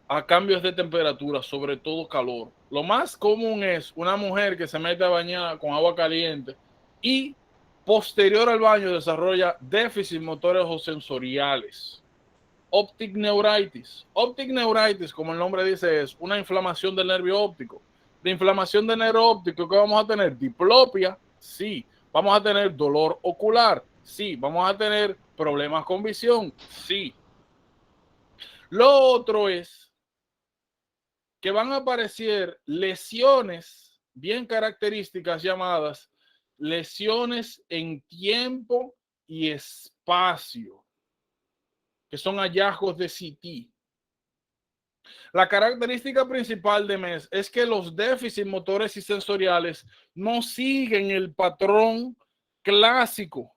a cambios de temperatura, sobre todo calor. Lo más común es una mujer que se mete a bañar con agua caliente y posterior al baño desarrolla déficits motores o sensoriales. Optic neuritis. Optic neuritis, como el nombre dice, es una inflamación del nervio óptico. De inflamación del nervio óptico, ¿qué vamos a tener? Diplopia, sí. Vamos a tener dolor ocular, sí. Vamos a tener problemas con visión, sí. Lo otro es que van a aparecer lesiones bien características llamadas lesiones en tiempo y espacio, que son hallazgos de CT. La característica principal de MES es que los déficits motores y sensoriales no siguen el patrón clásico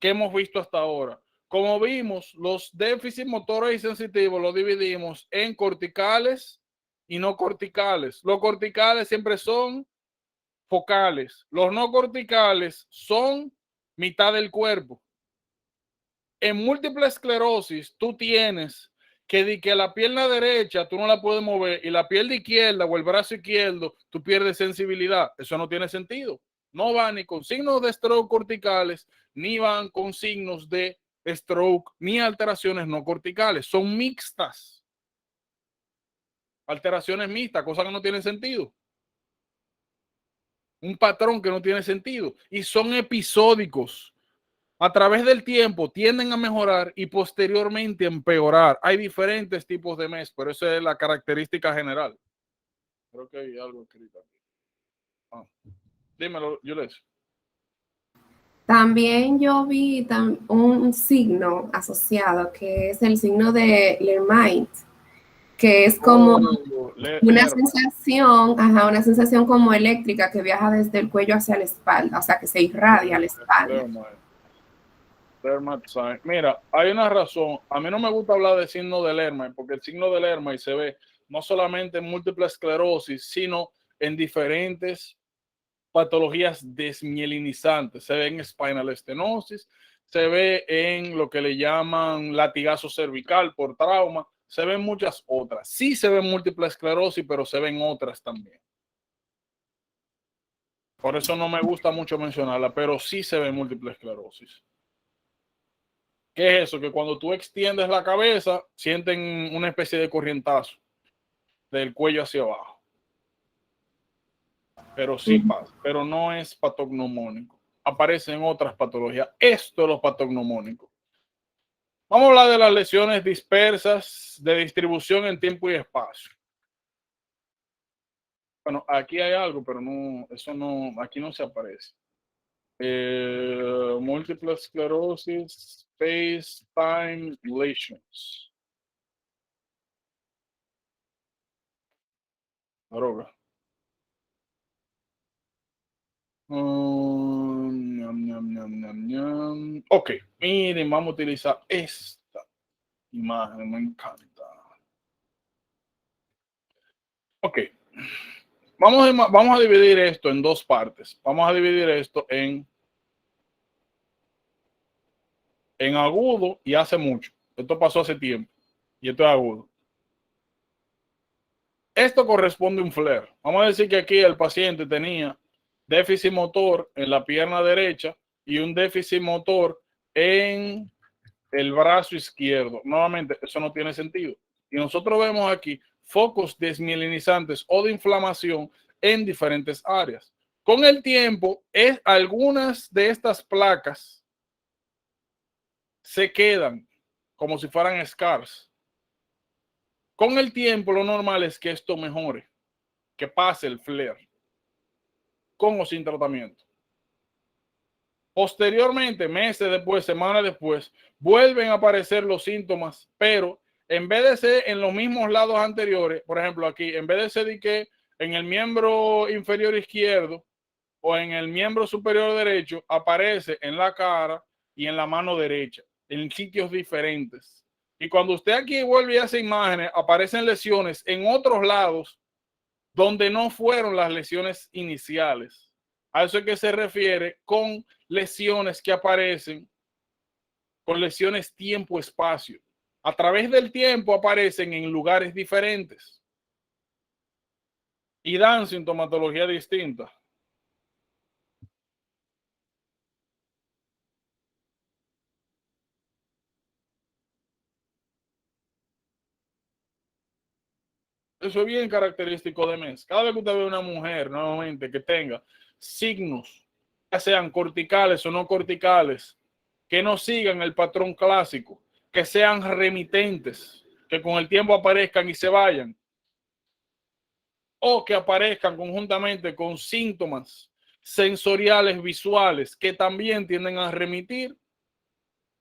que hemos visto hasta ahora. Como vimos, los déficits motores y sensitivos los dividimos en corticales y no corticales. Los corticales siempre son focales. Los no corticales son mitad del cuerpo. En múltiple esclerosis, tú tienes que la pierna derecha tú no la puedes mover y la pierna izquierda o el brazo izquierdo tú pierdes sensibilidad. Eso no tiene sentido. No van ni con signos de stroke corticales, ni van con signos de stroke, ni alteraciones no corticales. Son mixtas. Alteraciones mixtas, cosas que no tienen sentido. Un patrón que no tiene sentido. Y son episódicos. A través del tiempo tienden a mejorar y posteriormente a empeorar. Hay diferentes tipos de MES, pero esa es la característica general. Creo que hay algo escrito aquí. Dímelo, Jules. También yo vi un signo asociado que es el signo de Lermite, que es como una sensación, una sensación como eléctrica que viaja desde el cuello hacia la espalda, o sea, que se irradia a la espalda. Mira, hay una razón. A mí no me gusta hablar de signo de Lermite, porque el signo de Lermite se ve no solamente en múltiple esclerosis, sino en diferentes patologías desmielinizantes. Se ve en spinal stenosis, se ve en lo que le llaman latigazo cervical por trauma, se ven muchas otras. Sí se ve múltiple esclerosis, pero se ven otras también. Por eso no me gusta mucho mencionarla, pero sí se ve múltiple esclerosis. ¿Qué es eso? Que cuando tú extiendes la cabeza, sienten una especie de corrientazo del cuello hacia abajo. Pero sí pasa, pero no es patognomónico. Aparecen otras patologías. Esto es lo patognomónico. Vamos a hablar de las lesiones dispersas de distribución en tiempo y espacio. Bueno, aquí hay algo, pero no, eso no, aquí no se aparece. Múltiple esclerosis, space-time lesions. Droga. Ok, miren, vamos a utilizar esta imagen, me encanta. Ok, vamos a dividir esto en dos partes. Vamos a dividir esto en agudo y hace mucho. Esto pasó hace tiempo y esto es agudo. Esto corresponde a un flare. Vamos a decir que aquí el paciente tenía déficit motor en la pierna derecha y un déficit motor en el brazo izquierdo. Nuevamente, eso no tiene sentido. Y nosotros vemos aquí focos desmielinizantes o de inflamación en diferentes áreas. Con el tiempo, algunas de estas placas se quedan como si fueran scars. Con el tiempo, lo normal es que esto mejore, que pase el flare, con o sin tratamiento. Posteriormente, meses después, semanas después, vuelven a aparecer los síntomas, pero en vez de ser en los mismos lados anteriores, por ejemplo aquí, en vez de ser de que en el miembro inferior izquierdo o en el miembro superior derecho, aparece en la cara y en la mano derecha, en sitios diferentes. Y cuando usted aquí vuelve y hace imágenes, aparecen lesiones en otros lados donde no fueron las lesiones iniciales. A eso es que se refiere con lesiones que aparecen, con lesiones tiempo-espacio. A través del tiempo aparecen en lugares diferentes y dan sintomatología distinta. Eso es bien característico de MES. Cada vez que usted ve una mujer nuevamente que tenga signos, ya sean corticales o no corticales, que no sigan el patrón clásico, que sean remitentes, que con el tiempo aparezcan y se vayan, o que aparezcan conjuntamente con síntomas sensoriales visuales que también tienden a remitir,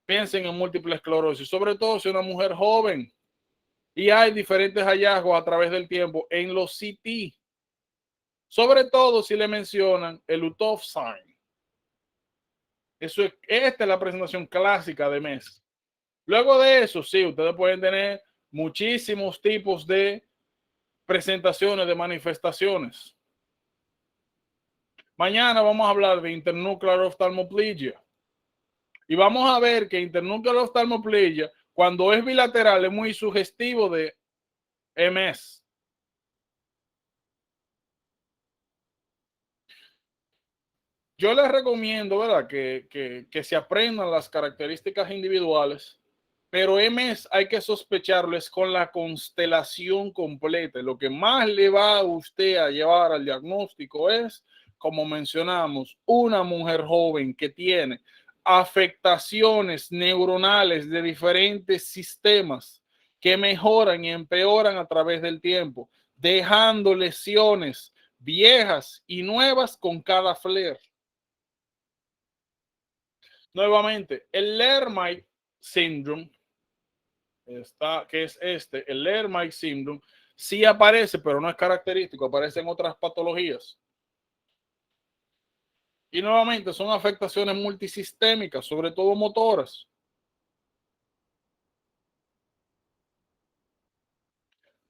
piensen en múltiple esclerosis, sobre todo si es una mujer joven. Y hay diferentes hallazgos a través del tiempo en los CT, sobre todo si le mencionan el Uthoff sign. Esta es la presentación clásica de MES. Luego de eso, sí, ustedes pueden tener muchísimos tipos de presentaciones, de manifestaciones. Mañana vamos a hablar de internuclear oftalmoplegia. Y vamos a ver que internuclear oftalmoplegia, cuando es bilateral, es muy sugestivo de MS. Yo les recomiendo, ¿verdad?, que se aprendan las características individuales, pero MS hay que sospecharles con la constelación completa. Lo que más le va a usted a llevar al diagnóstico es, como mencionamos, una mujer joven que tiene afectaciones neuronales de diferentes sistemas que mejoran y empeoran a través del tiempo, dejando lesiones viejas y nuevas con cada flare. Nuevamente, el Lermite Syndrome, que es el Lermite Syndrome, sí aparece, pero no es característico, aparece en otras patologías. Y nuevamente son afectaciones multisistémicas, sobre todo motoras.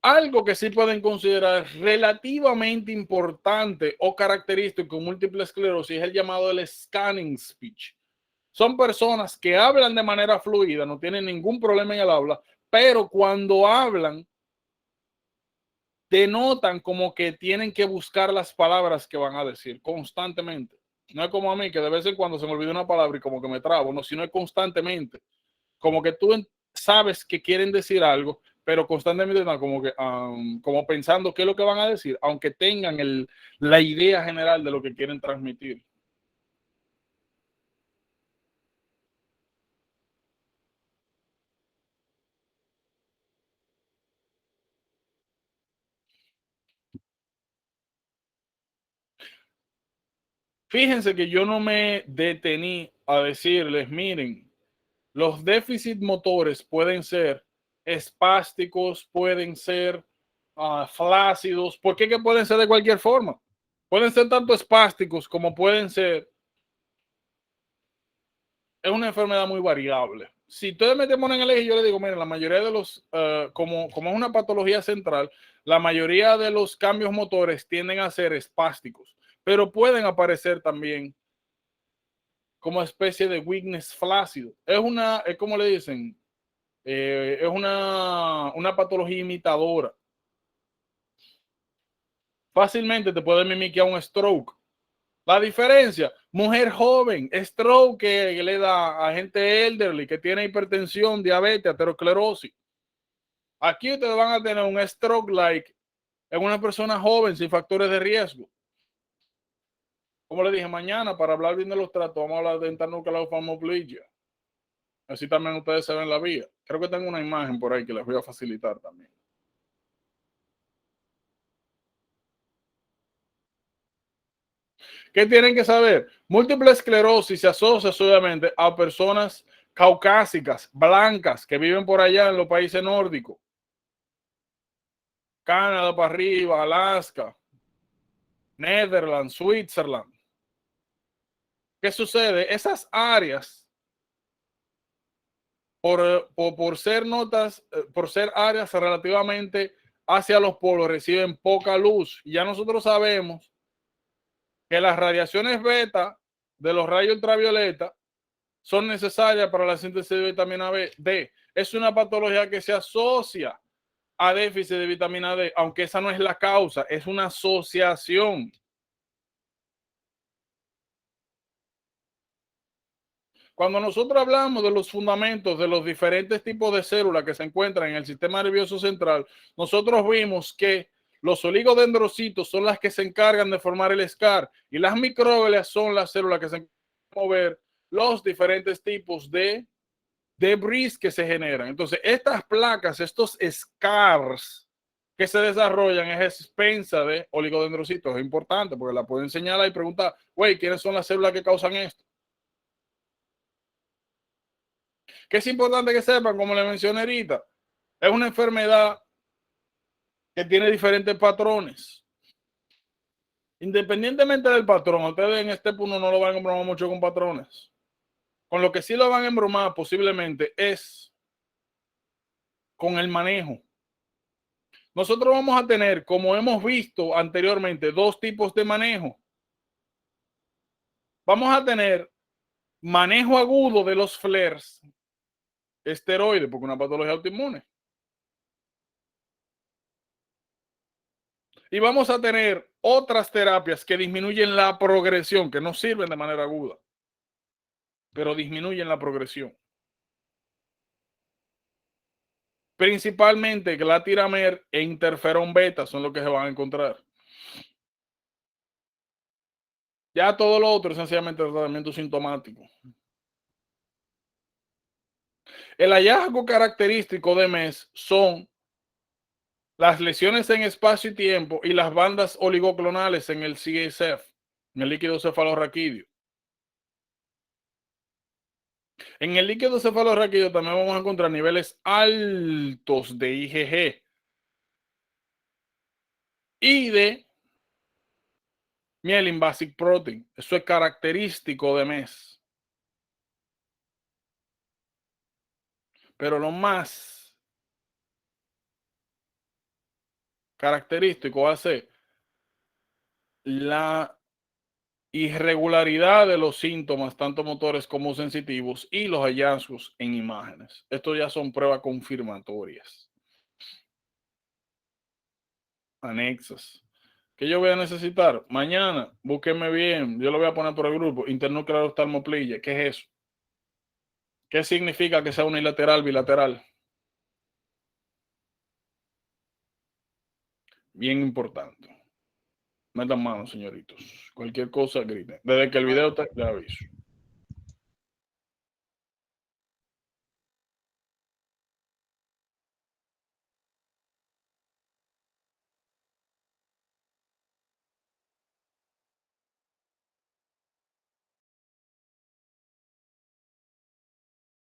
Algo que sí pueden considerar relativamente importante o característico en múltiple esclerosis es el llamado el scanning speech. Son personas que hablan de manera fluida, no tienen ningún problema en el habla, pero cuando hablan, denotan como que tienen que buscar las palabras que van a decir constantemente. No es como a mí, que de vez en cuando se me olvida una palabra y como que me trabo, no, sino es constantemente. Como que tú sabes que quieren decir algo, pero constantemente están como que como pensando qué es lo que van a decir, aunque tengan la idea general de lo que quieren transmitir. Fíjense que yo no me detení a decirles, miren, los déficits motores pueden ser espásticos, pueden ser flácidos. ¿Por qué? Que pueden ser de cualquier forma. Pueden ser tanto espásticos como pueden ser. Es una enfermedad muy variable. Si ustedes me ponen en el eje, yo les digo, miren, la mayoría de los, como es una patología central, la mayoría de los cambios motores tienden a ser espásticos, pero pueden aparecer también como especie de weakness flácido. Es como le dicen, es una patología imitadora. Fácilmente te puede mimicar un stroke. La diferencia, Mujer joven, stroke que le da a gente elderly que tiene hipertensión, diabetes, aterosclerosis. Aquí ustedes van a tener un stroke like en una persona joven sin factores de riesgo. Como le dije, mañana para hablar bien de los tratos, vamos a hablar de intranúcleo-oftalmoplegia. Así también ustedes se ven la vía. Creo que tengo una imagen por ahí que les voy a facilitar también. ¿Qué tienen que saber? Múltiple esclerosis se asocia solamente a personas caucásicas, blancas, que viven por allá en los países nórdicos. Canadá para arriba, Alaska, Netherlands, Switzerland. ¿Qué sucede? Esas áreas, por ser por ser áreas relativamente hacia los polos, reciben poca luz. Y ya nosotros sabemos que las radiaciones beta de los rayos ultravioleta son necesarias para la síntesis de vitamina D. Es una patología que se asocia a déficit de vitamina D, aunque esa no es la causa, es una asociación. Cuando nosotros hablamos de los fundamentos de los diferentes tipos de células que se encuentran en el sistema nervioso central, nosotros vimos que los oligodendrocitos son las que se encargan de formar el SCAR y las microglias son las células que se encargan de mover los diferentes tipos de debris que se generan. Entonces, estas placas, estos SCARs que se desarrollan es expensa de oligodendrocitos. Es importante porque la pueden señalar y preguntar, güey, ¿quiénes son las células que causan esto? Que es importante que sepan, como le mencioné ahorita, es una enfermedad que tiene diferentes patrones. Independientemente del patrón, ustedes en este punto no lo van a embromar mucho con patrones. Con lo que sí lo van a embromar posiblemente es con el manejo. Nosotros vamos a tener, como hemos visto anteriormente, dos tipos de manejo. Vamos a tener manejo agudo de los flares, esteroides, porque una patología autoinmune. Y vamos a tener otras terapias que disminuyen la progresión, que no sirven de manera aguda, pero disminuyen la progresión. Principalmente glatiramir e interferón beta son los que se van a encontrar. Ya todo lo otro es sencillamente tratamiento sintomático. El hallazgo característico de MES son las lesiones en espacio y tiempo y las bandas oligoclonales en el CSF, en el líquido cefalorraquídeo. En el líquido cefalorraquídeo también vamos a encontrar niveles altos de IgG y de Myelin Basic Protein. Eso es característico de MES. Pero lo más característico va a ser la irregularidad de los síntomas, tanto motores como sensitivos, y los hallazgos en imágenes. Esto ya son pruebas confirmatorias. Anexas. ¿Qué yo voy a necesitar? Mañana, búsquenme bien, yo lo voy a poner por el grupo, intranúcleo oftalmoplegia. ¿Qué es eso? ¿Qué significa que sea unilateral, bilateral? Bien importante. Metan mano, señoritos. Cualquier cosa, griten. Desde que el video te aviso.